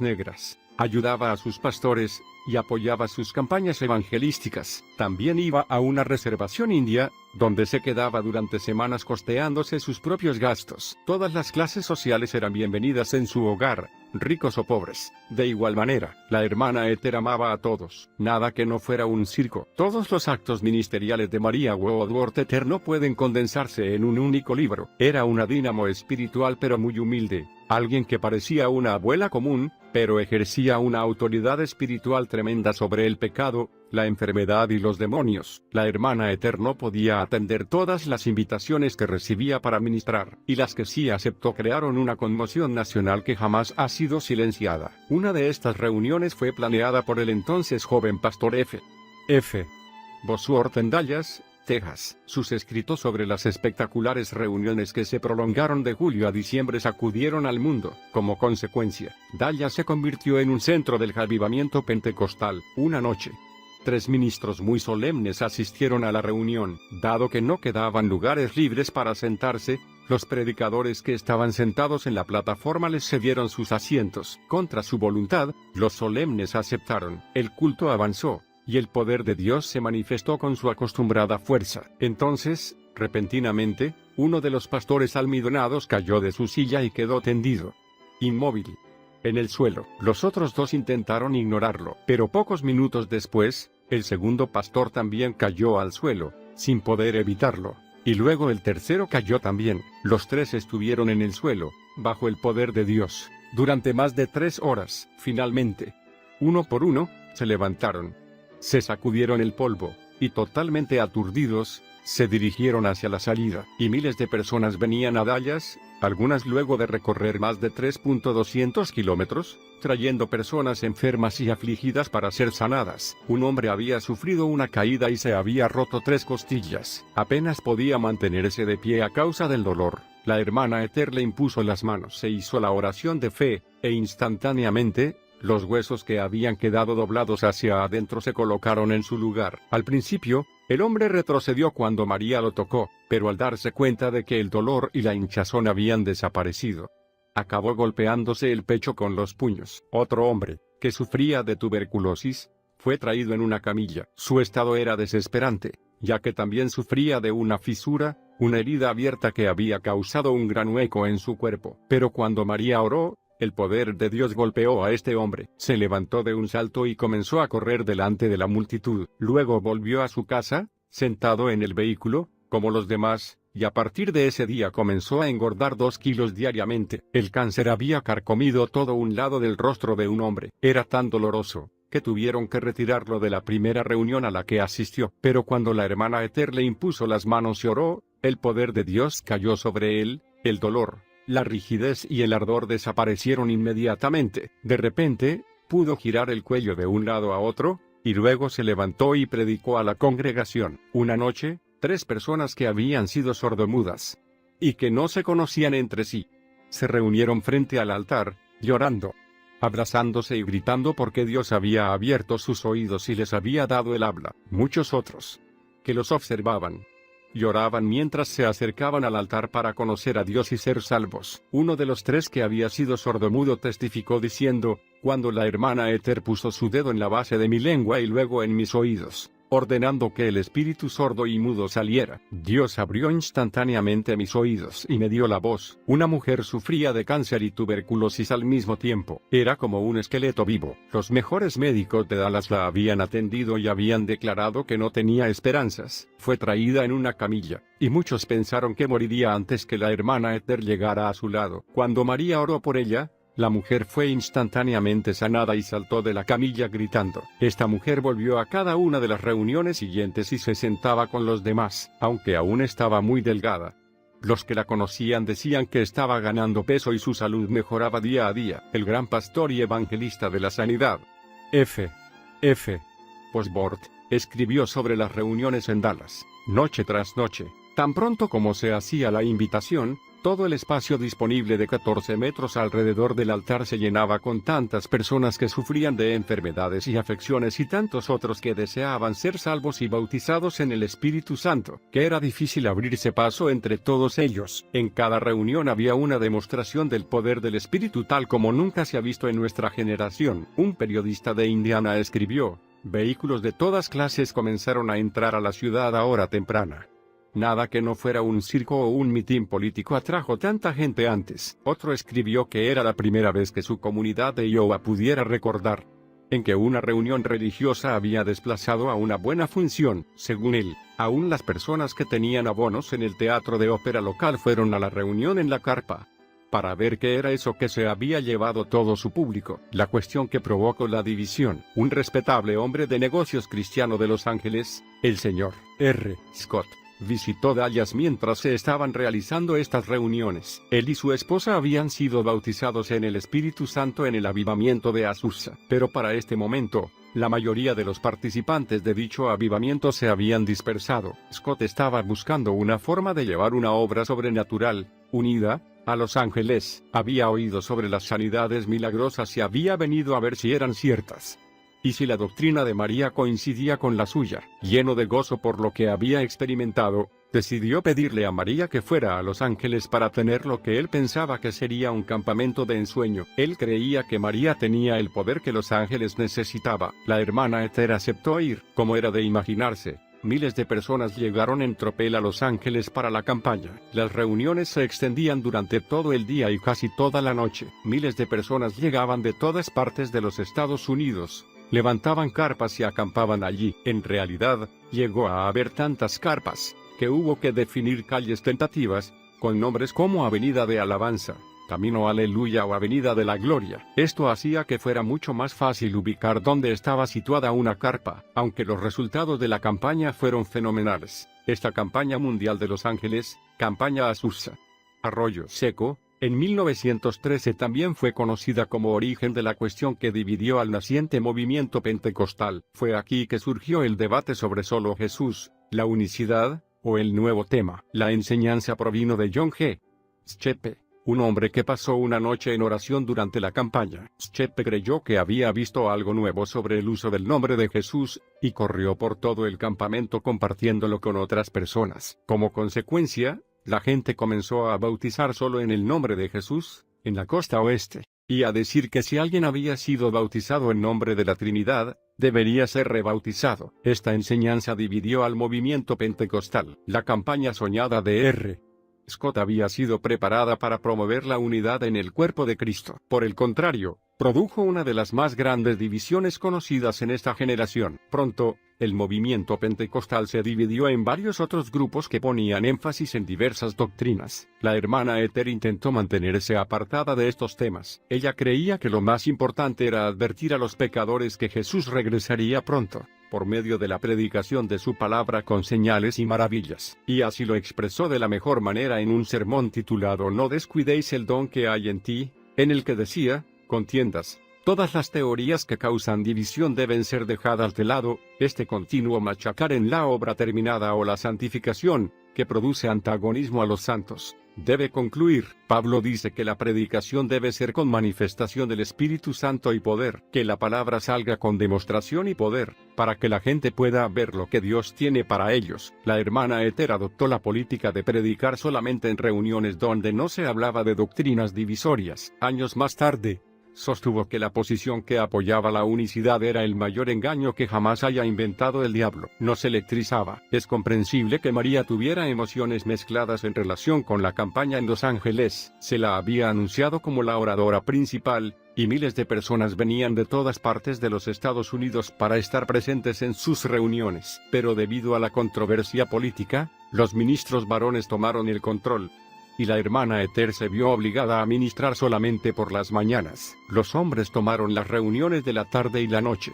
negras. Ayudaba a sus pastores, y apoyaba sus campañas evangelísticas. También iba a una reservación india, donde se quedaba durante semanas costeándose sus propios gastos. Todas las clases sociales eran bienvenidas en su hogar, ricos o pobres. De igual manera, la hermana Ethel amaba a todos. Nada que no fuera un circo. Todos los actos ministeriales de María Woodworth Ethel no pueden condensarse en un único libro. Era una dínamo espiritual pero muy humilde. Alguien que parecía una abuela común, pero ejercía una autoridad espiritual tremenda sobre el pecado, la enfermedad y los demonios. La hermana Ethel no podía atender todas las invitaciones que recibía para ministrar, y las que sí aceptó crearon una conmoción nacional que jamás ha sido silenciada. Una de estas reuniones fue planeada por el entonces joven pastor F. Bosworth en Dallas, Texas. Sus escritos sobre las espectaculares reuniones que se prolongaron de julio a diciembre sacudieron al mundo. Como consecuencia, Dallas se convirtió en un centro del avivamiento pentecostal. Una noche, 3 ministros muy solemnes asistieron a la reunión. Dado que no quedaban lugares libres para sentarse, los predicadores que estaban sentados en la plataforma les cedieron sus asientos. Contra su voluntad, los solemnes aceptaron. El culto avanzó, y el poder de Dios se manifestó con su acostumbrada fuerza. Entonces, repentinamente, uno de los pastores almidonados cayó de su silla y quedó tendido, inmóvil, en el suelo. Los otros 2 intentaron ignorarlo, pero pocos minutos después, el segundo pastor también cayó al suelo, sin poder evitarlo, y luego el tercero cayó también. Los 3 estuvieron en el suelo, bajo el poder de Dios, durante más de 3 horas. Finalmente, uno por uno, se levantaron. Se sacudieron el polvo, y totalmente aturdidos, se dirigieron hacia la salida, y miles de personas venían a Dallas, algunas luego de recorrer más de 3.200 kilómetros, trayendo personas enfermas y afligidas para ser sanadas. Un hombre había sufrido una caída y se había roto 3 costillas. Apenas podía mantenerse de pie a causa del dolor. La hermana Ethel le impuso las manos e hizo la oración de fe, e instantáneamente, los huesos que habían quedado doblados hacia adentro se colocaron en su lugar. Al principio, el hombre retrocedió cuando María lo tocó, pero al darse cuenta de que el dolor y la hinchazón habían desaparecido, acabó golpeándose el pecho con los puños. Otro hombre, que sufría de tuberculosis, fue traído en una camilla. Su estado era desesperante, ya que también sufría de una fisura, una herida abierta que había causado un gran hueco en su cuerpo. Pero cuando María oró, el poder de Dios golpeó a este hombre. Se levantó de un salto y comenzó a correr delante de la multitud. Luego volvió a su casa, sentado en el vehículo, como los demás, y a partir de ese día comenzó a engordar 2 kilos diariamente. El cáncer había carcomido todo un lado del rostro de un hombre. Era tan doloroso, que tuvieron que retirarlo de la primera reunión a la que asistió. Pero cuando la hermana Ethel le impuso las manos y oró, el poder de Dios cayó sobre él. El dolor, la rigidez y el ardor desaparecieron inmediatamente. De repente, pudo girar el cuello de un lado a otro, y luego se levantó y predicó a la congregación. Una noche, 3 personas que habían sido sordomudas, y que no se conocían entre sí, se reunieron frente al altar, llorando, abrazándose y gritando porque Dios había abierto sus oídos y les había dado el habla. Muchos otros, que los observaban, lloraban mientras se acercaban al altar para conocer a Dios y ser salvos. Uno de los 3 que había sido sordomudo testificó diciendo: cuando la hermana Ethel puso su dedo en la base de mi lengua y luego en mis oídos, ordenando que el espíritu sordo y mudo saliera, Dios abrió instantáneamente mis oídos y me dio la voz. Una mujer sufría de cáncer y tuberculosis al mismo tiempo. Era como un esqueleto vivo. Los mejores médicos de Dallas la habían atendido y habían declarado que no tenía esperanzas. Fue traída en una camilla, y muchos pensaron que moriría antes que la hermana Ethel llegara a su lado. Cuando María oró por ella, la mujer fue instantáneamente sanada y saltó de la camilla gritando. Esta mujer volvió a cada una de las reuniones siguientes y se sentaba con los demás, aunque aún estaba muy delgada. Los que la conocían decían que estaba ganando peso y su salud mejoraba día a día. El gran pastor y evangelista de la sanidad, F. Bosworth, escribió sobre las reuniones en Dallas, noche tras noche. Tan pronto como se hacía la invitación, todo el espacio disponible de 14 metros alrededor del altar se llenaba con tantas personas que sufrían de enfermedades y afecciones y tantos otros que deseaban ser salvos y bautizados en el Espíritu Santo, que era difícil abrirse paso entre todos ellos. En cada reunión había una demostración del poder del Espíritu tal como nunca se ha visto en nuestra generación. Un periodista de Indiana escribió: vehículos de todas clases comenzaron a entrar a la ciudad a hora temprana. Nada que no fuera un circo o un mitin político atrajo tanta gente antes. Otro escribió que era la primera vez que su comunidad de Iowa pudiera recordar en que una reunión religiosa había desplazado a una buena función. Según él, aún las personas que tenían abonos en el teatro de ópera local fueron a la reunión en la carpa para ver qué era eso que se había llevado todo su público. La cuestión que provocó la división. Un respetable hombre de negocios cristiano de Los Ángeles, el señor R. Scott, visitó Dallas mientras se estaban realizando estas reuniones. Él y su esposa habían sido bautizados en el Espíritu Santo en el avivamiento de Azusa, pero para este momento, la mayoría de los participantes de dicho avivamiento se habían dispersado. Scott estaba buscando una forma de llevar una obra sobrenatural, unida, a Los Ángeles. Había oído sobre las sanidades milagrosas y había venido a ver si eran ciertas y si la doctrina de María coincidía con la suya. Lleno de gozo por lo que había experimentado, decidió pedirle a María que fuera a Los Ángeles para tener lo que él pensaba que sería un campamento de ensueño. Él creía que María tenía el poder que Los Ángeles necesitaba. La hermana Ether aceptó ir. Como era de imaginarse, miles de personas llegaron en tropel a Los Ángeles para la campaña. Las reuniones se extendían durante todo el día y casi toda la noche. Miles de personas llegaban de todas partes de los Estados Unidos. Levantaban carpas y acampaban allí. En realidad, llegó a haber tantas carpas, que hubo que definir calles tentativas, con nombres como Avenida de Alabanza, Camino Aleluya o Avenida de la Gloria. Esto hacía que fuera mucho más fácil ubicar dónde estaba situada una carpa, aunque los resultados de la campaña fueron fenomenales. Esta campaña mundial de Los Ángeles, Campaña Azusa Arroyo Seco, en 1913 también fue conocida como origen de la cuestión que dividió al naciente movimiento pentecostal. Fue aquí que surgió el debate sobre solo Jesús, la unicidad, o el nuevo tema. La enseñanza provino de John G. Schepe, un hombre que pasó una noche en oración durante la campaña. Schepe creyó que había visto algo nuevo sobre el uso del nombre de Jesús, y corrió por todo el campamento compartiéndolo con otras personas. Como consecuencia, la gente comenzó a bautizar solo en el nombre de Jesús, en la costa oeste, y a decir que si alguien había sido bautizado en nombre de la Trinidad, debería ser rebautizado. Esta enseñanza dividió al movimiento pentecostal. La campaña soñada de R. Scott había sido preparada para promover la unidad en el cuerpo de Cristo. Por el contrario, produjo una de las más grandes divisiones conocidas en esta generación. Pronto, el movimiento pentecostal se dividió en varios otros grupos que ponían énfasis en diversas doctrinas. La hermana Ether intentó mantenerse apartada de estos temas. Ella creía que lo más importante era advertir a los pecadores que Jesús regresaría pronto, por medio de la predicación de su palabra con señales y maravillas. Y así lo expresó de la mejor manera en un sermón titulado No descuidéis el don que hay en ti, en el que decía: contiendas. Todas las teorías que causan división deben ser dejadas de lado. Este continuo machacar en la obra terminada o la santificación, que produce antagonismo a los santos, debe concluir. Pablo dice que la predicación debe ser con manifestación del Espíritu Santo y poder, que la palabra salga con demostración y poder, para que la gente pueda ver lo que Dios tiene para ellos. La hermana Ether adoptó la política de predicar solamente en reuniones donde no se hablaba de doctrinas divisorias. Años más tarde, sostuvo que la posición que apoyaba la unicidad era el mayor engaño que jamás haya inventado el diablo. Nos electrizaba. Es comprensible que María tuviera emociones mezcladas en relación con la campaña en Los Ángeles. Se la había anunciado como la oradora principal, y miles de personas venían de todas partes de los Estados Unidos para estar presentes en sus reuniones. Pero debido a la controversia política, los ministros varones tomaron el control, y la hermana Ether se vio obligada a ministrar solamente por las mañanas. Los hombres tomaron las reuniones de la tarde y la noche,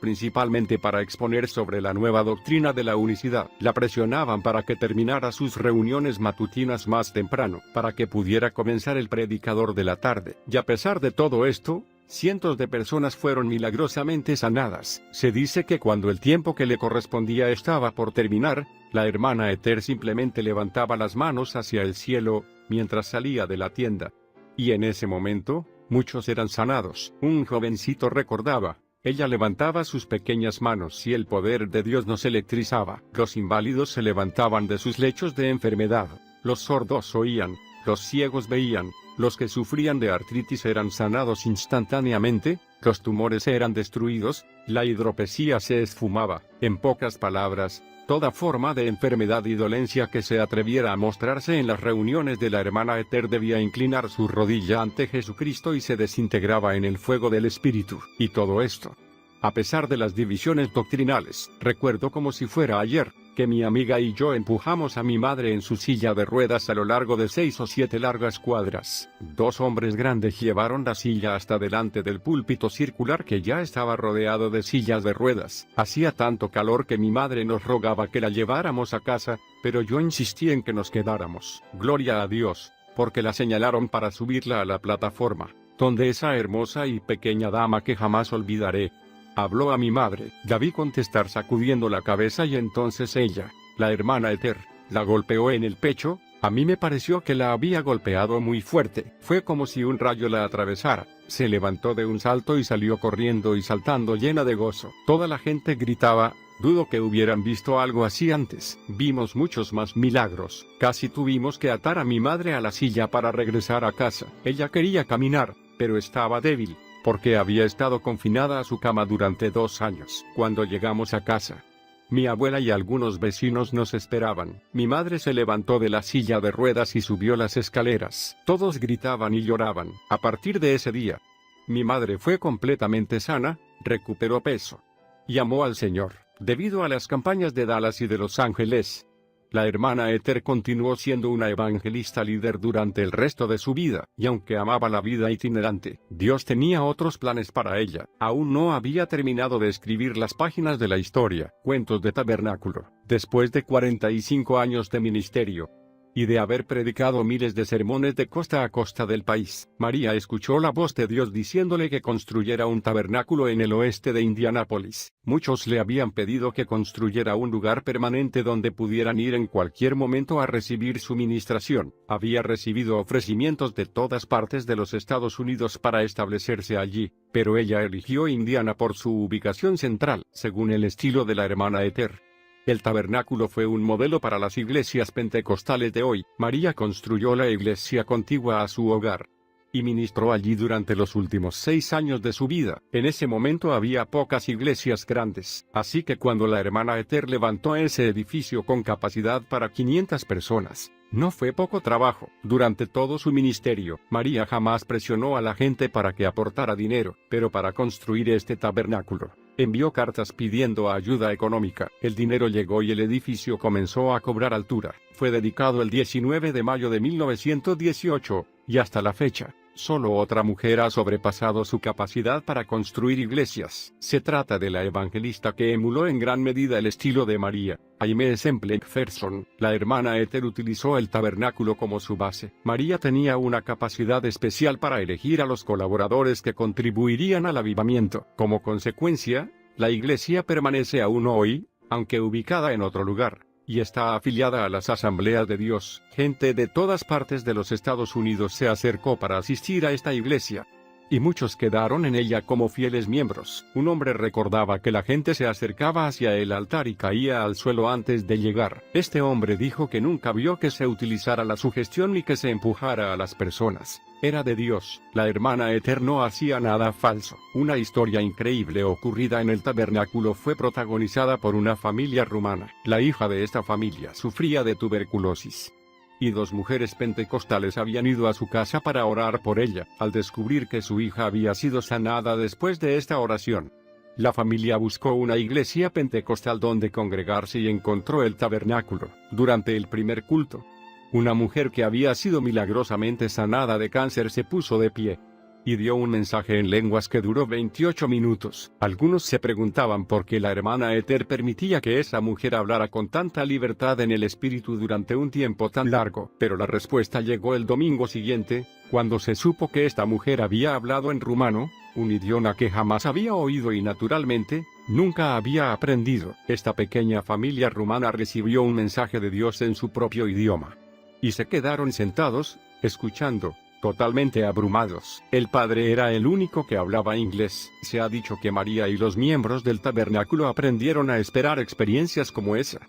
principalmente para exponer sobre la nueva doctrina de la unicidad. La presionaban para que terminara sus reuniones matutinas más temprano, para que pudiera comenzar el predicador de la tarde. Y a pesar de todo esto, Cientos de personas fueron milagrosamente sanadas. Se dice que cuando el tiempo que le correspondía estaba por terminar, la hermana Ester simplemente levantaba las manos hacia el cielo, mientras salía de la tienda. Y en ese momento, muchos eran sanados. Un jovencito recordaba: ella levantaba sus pequeñas manos y el poder de Dios nos electrizaba. Los inválidos se levantaban de sus lechos de enfermedad, los sordos oían, los ciegos veían, los que sufrían de artritis eran sanados instantáneamente, los tumores eran destruidos, la hidropesía se esfumaba. En pocas palabras, toda forma de enfermedad y dolencia que se atreviera a mostrarse en las reuniones de la hermana Ester debía inclinar su rodilla ante Jesucristo y se desintegraba en el fuego del Espíritu. Y todo esto, a pesar de las divisiones doctrinales. Recuerdo como si fuera ayer, que mi amiga y yo empujamos a mi madre en su silla de ruedas a lo largo de 6 o 7 largas cuadras. 2 hombres grandes llevaron la silla hasta delante del púlpito circular que ya estaba rodeado de sillas de ruedas. Hacía tanto calor que mi madre nos rogaba que la lleváramos a casa, pero yo insistí en que nos quedáramos. Gloria a Dios, porque la señalaron para subirla a la plataforma, donde esa hermosa y pequeña dama que jamás olvidaré habló a mi madre. La vi contestar sacudiendo la cabeza y entonces ella, la hermana Ester, la golpeó en el pecho. A mí me pareció que la había golpeado muy fuerte. Fue como si un rayo la atravesara. Se levantó de un salto y salió corriendo y saltando llena de gozo. Toda la gente gritaba. Dudo que hubieran visto algo así antes. Vimos muchos más milagros. Casi tuvimos que atar a mi madre a la silla para regresar a casa. Ella quería caminar, pero estaba débil, porque había estado confinada a su cama durante 2 años. Cuando llegamos a casa, mi abuela y algunos vecinos nos esperaban. Mi madre se levantó de la silla de ruedas y subió las escaleras. Todos gritaban y lloraban. A partir de ese día, mi madre fue completamente sana, recuperó peso y amó al Señor. Debido a las campañas de Dallas y de Los Ángeles, la hermana Ester continuó siendo una evangelista líder durante el resto de su vida, y aunque amaba la vida itinerante, Dios tenía otros planes para ella. Aún no había terminado de escribir las páginas de la historia, Cuentos de Tabernáculo. Después de 45 años de ministerio, y de haber predicado miles de sermones de costa a costa del país, María escuchó la voz de Dios diciéndole que construyera un tabernáculo en el oeste de Indianápolis. Muchos le habían pedido que construyera un lugar permanente donde pudieran ir en cualquier momento a recibir su ministración. Había recibido ofrecimientos de todas partes de los Estados Unidos para establecerse allí, pero ella eligió Indiana por su ubicación central, según el estilo de la hermana Ester. El tabernáculo fue un modelo para las iglesias pentecostales de hoy. María construyó la iglesia contigua a su hogar y ministró allí durante los últimos 6 años de su vida. En ese momento había pocas iglesias grandes, así que cuando la hermana Ester levantó ese edificio con capacidad para 500 personas, no fue poco trabajo. Durante todo su ministerio, María jamás presionó a la gente para que aportara dinero, pero para construir este tabernáculo, envió cartas pidiendo ayuda económica. El dinero llegó y el edificio comenzó a cobrar altura. Fue dedicado el 19 de mayo de 1918, y hasta la fecha, solo otra mujer ha sobrepasado su capacidad para construir iglesias. Se trata de la evangelista que emuló en gran medida el estilo de María, Aimee Semple McPherson. La hermana Ester utilizó el tabernáculo como su base. María tenía una capacidad especial para elegir a los colaboradores que contribuirían al avivamiento. Como consecuencia, la iglesia permanece aún hoy, aunque ubicada en otro lugar, y está afiliada a las Asambleas de Dios. Gente de todas partes de los Estados Unidos se acercó para asistir a esta iglesia, y muchos quedaron en ella como fieles miembros. Un hombre recordaba que la gente se acercaba hacia el altar y caía al suelo antes de llegar. Este hombre dijo que nunca vio que se utilizara la sugestión ni que se empujara a las personas. Era de Dios. La hermana Ester no hacía nada falso. Una historia increíble ocurrida en el tabernáculo fue protagonizada por una familia rumana. La hija de esta familia sufría de tuberculosis, y 2 mujeres pentecostales habían ido a su casa para orar por ella. Al descubrir que su hija había sido sanada después de esta oración, la familia buscó una iglesia pentecostal donde congregarse y encontró el tabernáculo. Durante el primer culto, una mujer que había sido milagrosamente sanada de cáncer se puso de pie y dio un mensaje en lenguas que duró 28 minutos. Algunos se preguntaban por qué la hermana Ester permitía que esa mujer hablara con tanta libertad en el espíritu durante un tiempo tan largo, pero la respuesta llegó el domingo siguiente, cuando se supo que esta mujer había hablado en rumano. un idioma que jamás había oído y naturalmente, nunca había aprendido. Esta pequeña familia rumana recibió un mensaje de Dios en su propio idioma. Y se quedaron sentados, escuchando, totalmente abrumados. El padre era el único que hablaba inglés. Se ha dicho que María y los miembros del tabernáculo aprendieron a esperar experiencias como esa.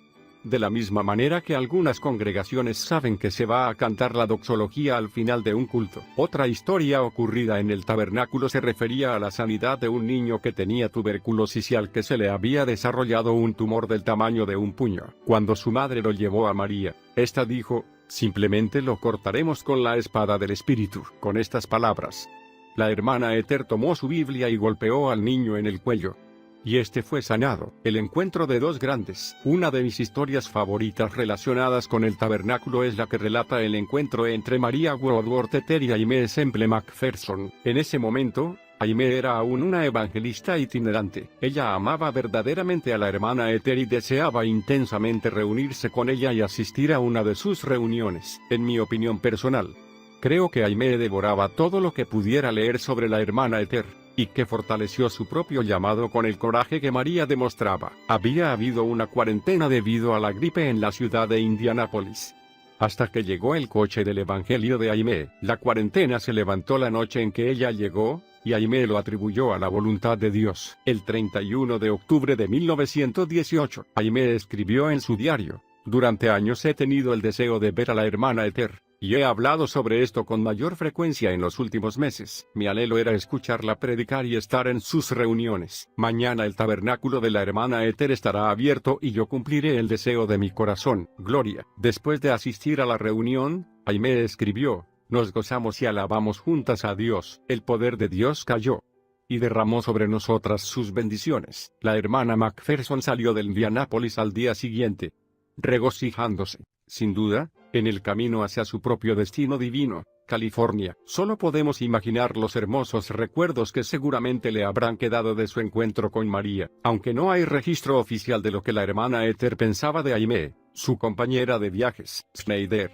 De la misma manera que algunas congregaciones saben que se va a cantar la doxología al final de un culto. Otra historia ocurrida en el tabernáculo se refería a la sanidad de un niño que tenía tuberculosis y al que se le había desarrollado un tumor del tamaño de un puño. Cuando su madre lo llevó a María, esta dijo: simplemente lo cortaremos con la espada del Espíritu. Con estas palabras, la hermana Ester tomó su Biblia y golpeó al niño en el cuello. Y este fue sanado. El encuentro de dos grandes. Una de mis historias favoritas relacionadas con el tabernáculo es la que relata el encuentro entre María Woodworth Ester y Aimee Semple McPherson. En ese momento, Aimee era aún una evangelista itinerante. Ella amaba verdaderamente a la hermana Ester y deseaba intensamente reunirse con ella y asistir a una de sus reuniones. En mi opinión personal, creo que Aimee devoraba todo lo que pudiera leer sobre la hermana Ester, y que fortaleció su propio llamado con el coraje que María demostraba. Había habido una cuarentena debido a la gripe en la ciudad de Indianápolis. Hasta que llegó el coche del Evangelio de Aimee. La cuarentena se levantó la noche en que ella llegó, y Aimee lo atribuyó a la voluntad de Dios. El 31 de octubre de 1918, Aimee escribió en su diario: durante años he tenido el deseo de ver a la hermana Ester, y he hablado sobre esto con mayor frecuencia en los últimos meses. Mi anhelo era escucharla predicar y estar en sus reuniones. Mañana el tabernáculo de la hermana Ester estará abierto y yo cumpliré el deseo de mi corazón. Gloria. Después de asistir a la reunión, Aimee escribió: nos gozamos y alabamos juntas a Dios. El poder de Dios cayó y derramó sobre nosotras sus bendiciones. La hermana McPherson salió de Indianápolis al día siguiente, regocijándose, sin duda, en el camino hacia su propio destino divino, California. Solo podemos imaginar los hermosos recuerdos que seguramente le habrán quedado de su encuentro con María. Aunque no hay registro oficial de lo que la hermana Ester pensaba de Aimee, su compañera de viajes, Schneider,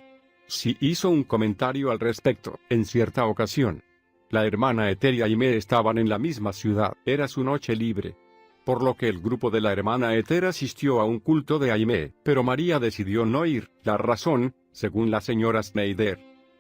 sí hizo un comentario al respecto. En cierta ocasión, la hermana Ester y Aimee estaban en la misma ciudad. Era su noche libre, por lo que el grupo de la hermana Ester asistió a un culto de Aimee, pero María decidió no ir. La razón, según la señora Schneider,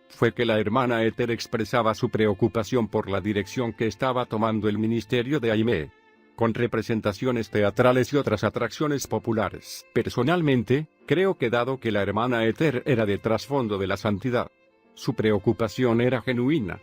fue que la hermana Ester expresaba su preocupación por la dirección que estaba tomando el ministerio de Aimee, con representaciones teatrales y otras atracciones populares. Personalmente, creo que dado que la hermana Ester era de trasfondo de la santidad, su preocupación era genuina,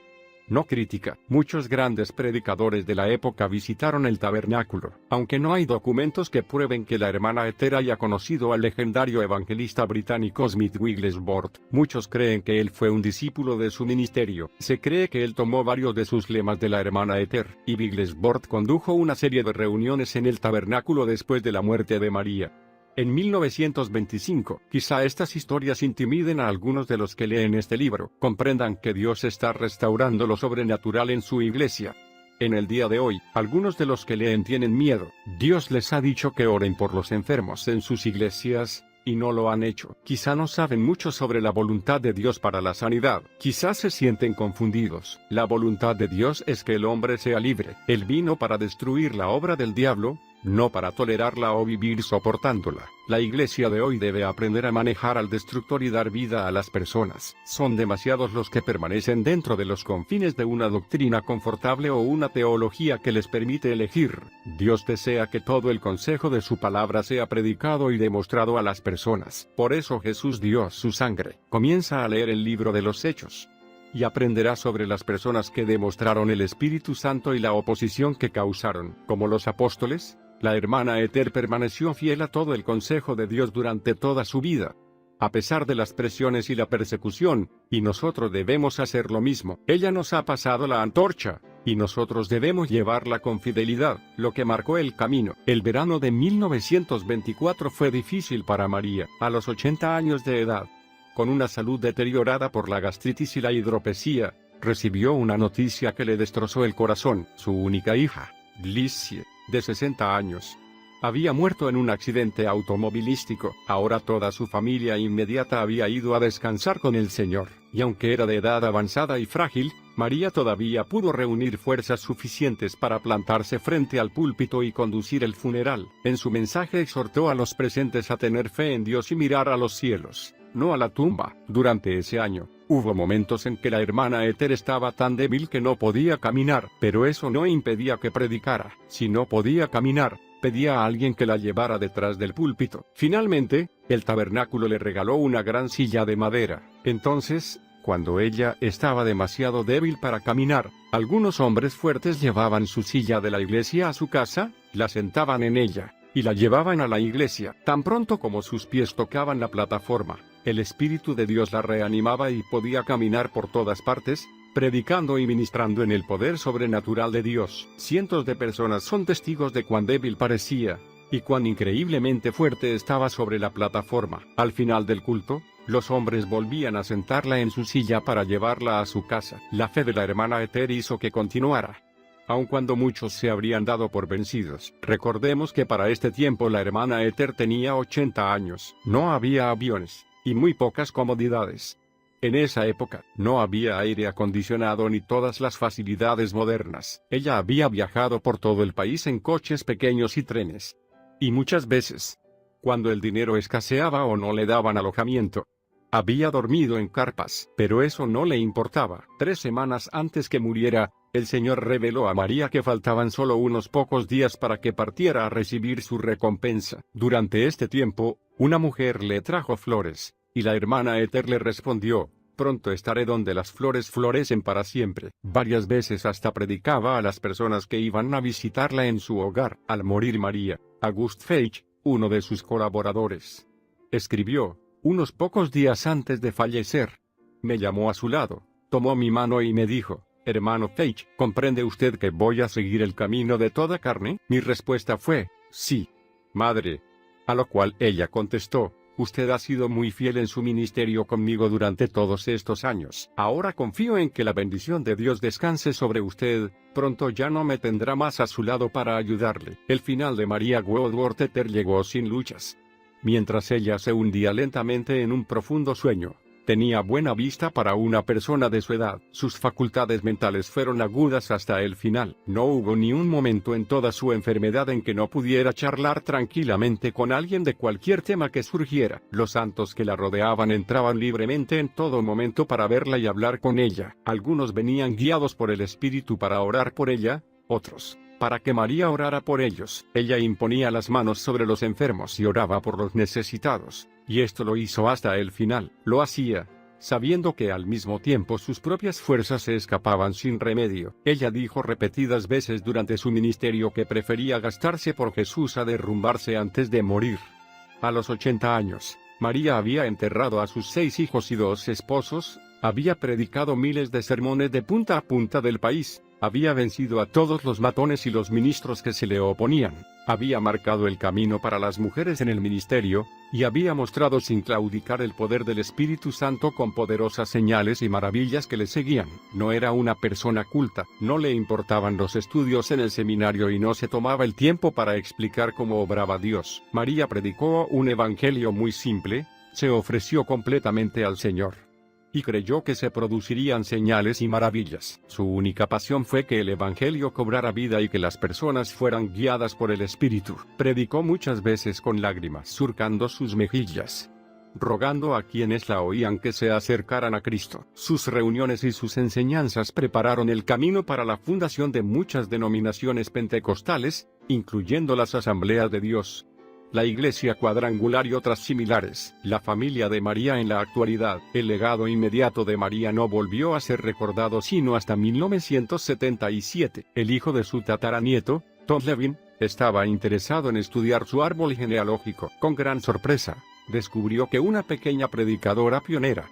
no crítica. Muchos grandes predicadores de la época visitaron el tabernáculo. Aunque no hay documentos que prueben que la hermana Ester haya conocido al legendario evangelista británico Smith Wigglesworth, muchos creen que él fue un discípulo de su ministerio. Se cree que él tomó varios de sus lemas de la hermana Ester, y Wigglesworth condujo una serie de reuniones en el tabernáculo después de la muerte de María. En 1925, quizá estas historias intimiden a algunos de los que leen este libro. Comprendan que Dios está restaurando lo sobrenatural en su iglesia. En el día de hoy, algunos de los que leen tienen miedo. Dios les ha dicho que oren por los enfermos en sus iglesias, y no lo han hecho. Quizá no saben mucho sobre la voluntad de Dios para la sanidad. Quizás se sienten confundidos. La voluntad de Dios es que el hombre sea libre. Él vino para destruir la obra del diablo, no para tolerarla o vivir soportándola. La iglesia de hoy debe aprender a manejar al destructor y dar vida a las personas. Son demasiados los que permanecen dentro de los confines de una doctrina confortable o una teología que les permite elegir. Dios desea que todo el consejo de su palabra sea predicado y demostrado a las personas. Por eso Jesús dio su sangre. Comienza a leer el libro de los Hechos, y aprenderá sobre las personas que demostraron el Espíritu Santo y la oposición que causaron. Como los apóstoles, la hermana Ester permaneció fiel a todo el consejo de Dios durante toda su vida, a pesar de las presiones y la persecución, y nosotros debemos hacer lo mismo. Ella nos ha pasado la antorcha, y nosotros debemos llevarla con fidelidad, lo que marcó el camino. El verano de 1924 fue difícil para María. A los 80 años de edad, con una salud deteriorada por la gastritis y la hidropesía, recibió una noticia que le destrozó el corazón. Su única hija, Glissie, de 60 años, había muerto en un accidente automovilístico. Ahora toda su familia inmediata había ido a descansar con el Señor, y aunque era de edad avanzada y frágil, María todavía pudo reunir fuerzas suficientes para plantarse frente al púlpito y conducir el funeral. En su mensaje exhortó a los presentes a tener fe en Dios y mirar a los cielos, no a la tumba. Durante ese año, hubo momentos en que la hermana Ethel estaba tan débil que no podía caminar, pero eso no impedía que predicara. Si no podía caminar, pedía a alguien que la llevara detrás del púlpito. Finalmente, el tabernáculo le regaló una gran silla de madera. Entonces, cuando ella estaba demasiado débil para caminar, algunos hombres fuertes llevaban su silla de la iglesia a su casa, la sentaban en ella, y la llevaban a la iglesia. Tan pronto como sus pies tocaban la plataforma, el Espíritu de Dios la reanimaba y podía caminar por todas partes, predicando y ministrando en el poder sobrenatural de Dios. Cientos de personas son testigos de cuán débil parecía, y cuán increíblemente fuerte estaba sobre la plataforma. Al final del culto, los hombres volvían a sentarla en su silla para llevarla a su casa. La fe de la hermana Ethel hizo que continuara, aun cuando muchos se habrían dado por vencidos. Recordemos que para este tiempo la hermana Ethel tenía 80 años. No había aviones, y muy pocas comodidades. En esa época, no había aire acondicionado ni todas las facilidades modernas. Ella había viajado por todo el país en coches pequeños y trenes. Y muchas veces, cuando el dinero escaseaba o no le daban alojamiento, había dormido en carpas, pero eso no le importaba. 3 semanas antes que muriera, el Señor reveló a María que faltaban solo unos pocos días para que partiera a recibir su recompensa. Durante este tiempo, una mujer le trajo flores, y la hermana Ethel le respondió: pronto estaré donde las flores florecen para siempre. Varias veces hasta predicaba a las personas que iban a visitarla en su hogar. Al morir María, August Feich, uno de sus colaboradores, escribió: unos pocos días antes de fallecer, me llamó a su lado, tomó mi mano y me dijo: hermano Feich, ¿comprende usted que voy a seguir el camino de toda carne? Mi respuesta fue: sí, madre. A lo cual ella contestó: usted ha sido muy fiel en su ministerio conmigo durante todos estos años. Ahora confío en que la bendición de Dios descanse sobre usted. Pronto ya no me tendrá más a su lado para ayudarle. El final de María Woodworth Ethel llegó sin luchas. Mientras ella se hundía lentamente en un profundo sueño, tenía buena vista para una persona de su edad. Sus facultades mentales fueron agudas hasta el final. No hubo ni un momento en toda su enfermedad en que no pudiera charlar tranquilamente con alguien de cualquier tema que surgiera. Los santos que la rodeaban entraban libremente en todo momento para verla y hablar con ella. Algunos venían guiados por el Espíritu para orar por ella, otros para que María orara por ellos. Ella imponía las manos sobre los enfermos y oraba por los necesitados, y esto lo hizo hasta el final. Lo hacía, sabiendo que al mismo tiempo sus propias fuerzas se escapaban sin remedio. Ella dijo repetidas veces durante su ministerio que prefería gastarse por Jesús a derrumbarse antes de morir. A los 80 años, María había enterrado a sus 6 hijos y 2 esposos, había predicado miles de sermones de punta a punta del país, había vencido a todos los matones y los ministros que se le oponían, había marcado el camino para las mujeres en el ministerio, y había mostrado sin claudicar el poder del Espíritu Santo con poderosas señales y maravillas que le seguían. No era una persona culta, no le importaban los estudios en el seminario y no se tomaba el tiempo para explicar cómo obraba Dios. María predicó un evangelio muy simple, se ofreció completamente al Señor, y creyó que se producirían señales y maravillas. Su única pasión fue que el Evangelio cobrara vida y que las personas fueran guiadas por el Espíritu. Predicó muchas veces con lágrimas surcando sus mejillas, rogando a quienes la oían que se acercaran a Cristo. Sus reuniones y sus enseñanzas prepararon el camino para la fundación de muchas denominaciones pentecostales, incluyendo las Asambleas de Dios, la Iglesia Cuadrangular y otras similares. La familia de María en la actualidad. El legado inmediato de María no volvió a ser recordado sino hasta 1977. El hijo de su tataranieto, Tom Levin, estaba interesado en estudiar su árbol genealógico. Con gran sorpresa, descubrió que una pequeña predicadora pionera,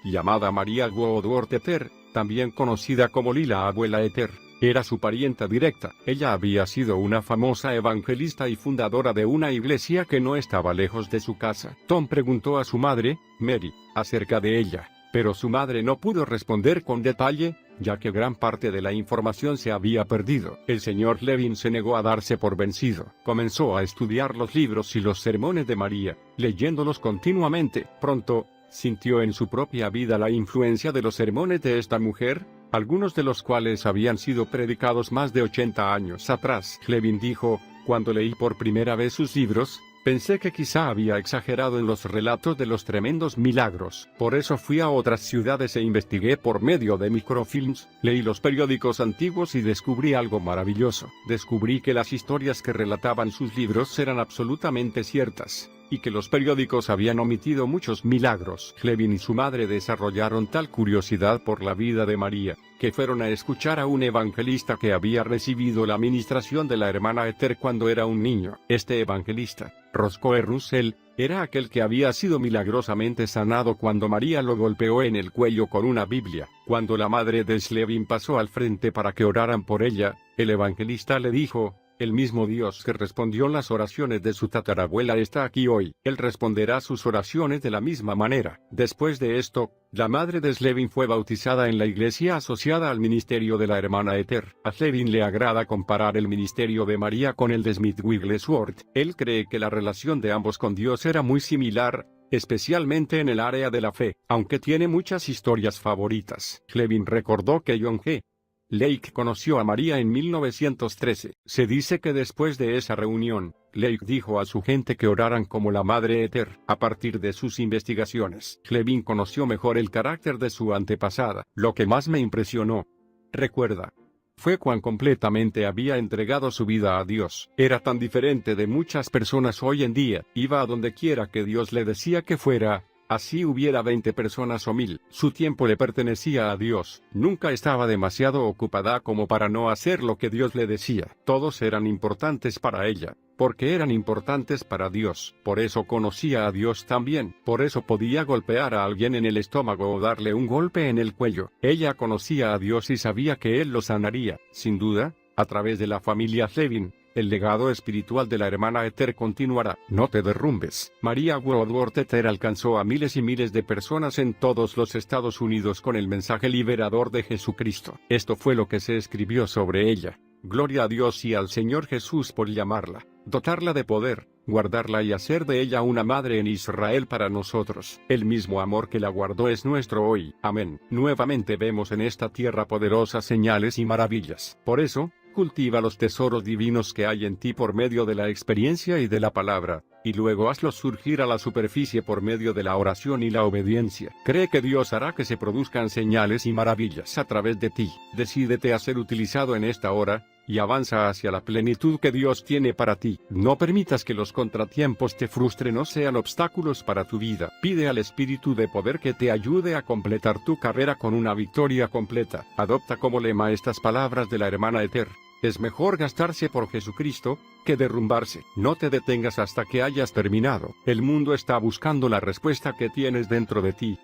llamada María Woodworth Ethel, también conocida como Lila Abuela Ethel, era su parienta directa. Ella había sido una famosa evangelista y fundadora de una iglesia que no estaba lejos de su casa. Tom preguntó a su madre, Mary, acerca de ella, pero su madre no pudo responder con detalle, ya que gran parte de la información se había perdido. El señor Levin se negó a darse por vencido. Comenzó a estudiar los libros y los sermones de María, leyéndolos continuamente. Pronto, sintió en su propia vida la influencia de los sermones de esta mujer, algunos de los cuales habían sido predicados más de 80 años atrás. Levin dijo, cuando leí por primera vez sus libros, pensé que quizá había exagerado en los relatos de los tremendos milagros. Por eso fui a otras ciudades e investigué por medio de microfilms, leí los periódicos antiguos y descubrí algo maravilloso. Descubrí que las historias que relataban sus libros eran absolutamente ciertas, y que los periódicos habían omitido muchos milagros. Levin y su madre desarrollaron tal curiosidad por la vida de María, que fueron a escuchar a un evangelista que había recibido la ministración de la hermana Esther cuando era un niño. Este evangelista, Roscoe Russell, era aquel que había sido milagrosamente sanado cuando María lo golpeó en el cuello con una Biblia. Cuando la madre de Slevin pasó al frente para que oraran por ella, el evangelista le dijo, el mismo Dios que respondió las oraciones de su tatarabuela está aquí hoy. Él responderá sus oraciones de la misma manera. Después de esto, la madre de Slevin fue bautizada en la iglesia asociada al ministerio de la hermana Esther. A Slevin le agrada comparar el ministerio de María con el de Smith Wigglesworth. Él cree que la relación de ambos con Dios era muy similar, especialmente en el área de la fe, aunque tiene muchas historias favoritas. Slevin recordó que John G. Lake conoció a María en 1913. Se dice que después de esa reunión, Lake dijo a su gente que oraran como la Madre Esther. A partir de sus investigaciones, Levin conoció mejor el carácter de su antepasada. Lo que más me impresionó, recuerda, fue cuán completamente había entregado su vida a Dios. Era tan diferente de muchas personas hoy en día. Iba a donde quiera que Dios le decía que fuera. Así hubiera 20 personas o 1000, su tiempo le pertenecía a Dios. Nunca estaba demasiado ocupada como para no hacer lo que Dios le decía. Todos eran importantes para ella, porque eran importantes para Dios. Por eso conocía a Dios también. Por eso podía golpear a alguien en el estómago o darle un golpe en el cuello. Ella conocía a Dios y sabía que Él lo sanaría. Sin duda, a través de la familia Slevin, el legado espiritual de la hermana Esther continuará. No te derrumbes. María Woodworth Esther alcanzó a miles y miles de personas en todos los Estados Unidos con el mensaje liberador de Jesucristo. Esto fue lo que se escribió sobre ella. Gloria a Dios y al Señor Jesús por llamarla, dotarla de poder, guardarla y hacer de ella una madre en Israel para nosotros. El mismo amor que la guardó es nuestro hoy. Amén. Nuevamente vemos en esta tierra poderosas señales y maravillas. Por eso, cultiva los tesoros divinos que hay en ti por medio de la experiencia y de la palabra, y luego hazlos surgir a la superficie por medio de la oración y la obediencia. Cree que Dios hará que se produzcan señales y maravillas a través de ti. Decídete a ser utilizado en esta hora, y avanza hacia la plenitud que Dios tiene para ti. No permitas que los contratiempos te frustren o sean obstáculos para tu vida. Pide al Espíritu de poder que te ayude a completar tu carrera con una victoria completa. Adopta como lema estas palabras de la hermana Esther. Es mejor gastarse por Jesucristo, que derrumbarse. No te detengas hasta que hayas terminado. El mundo está buscando la respuesta que tienes dentro de ti.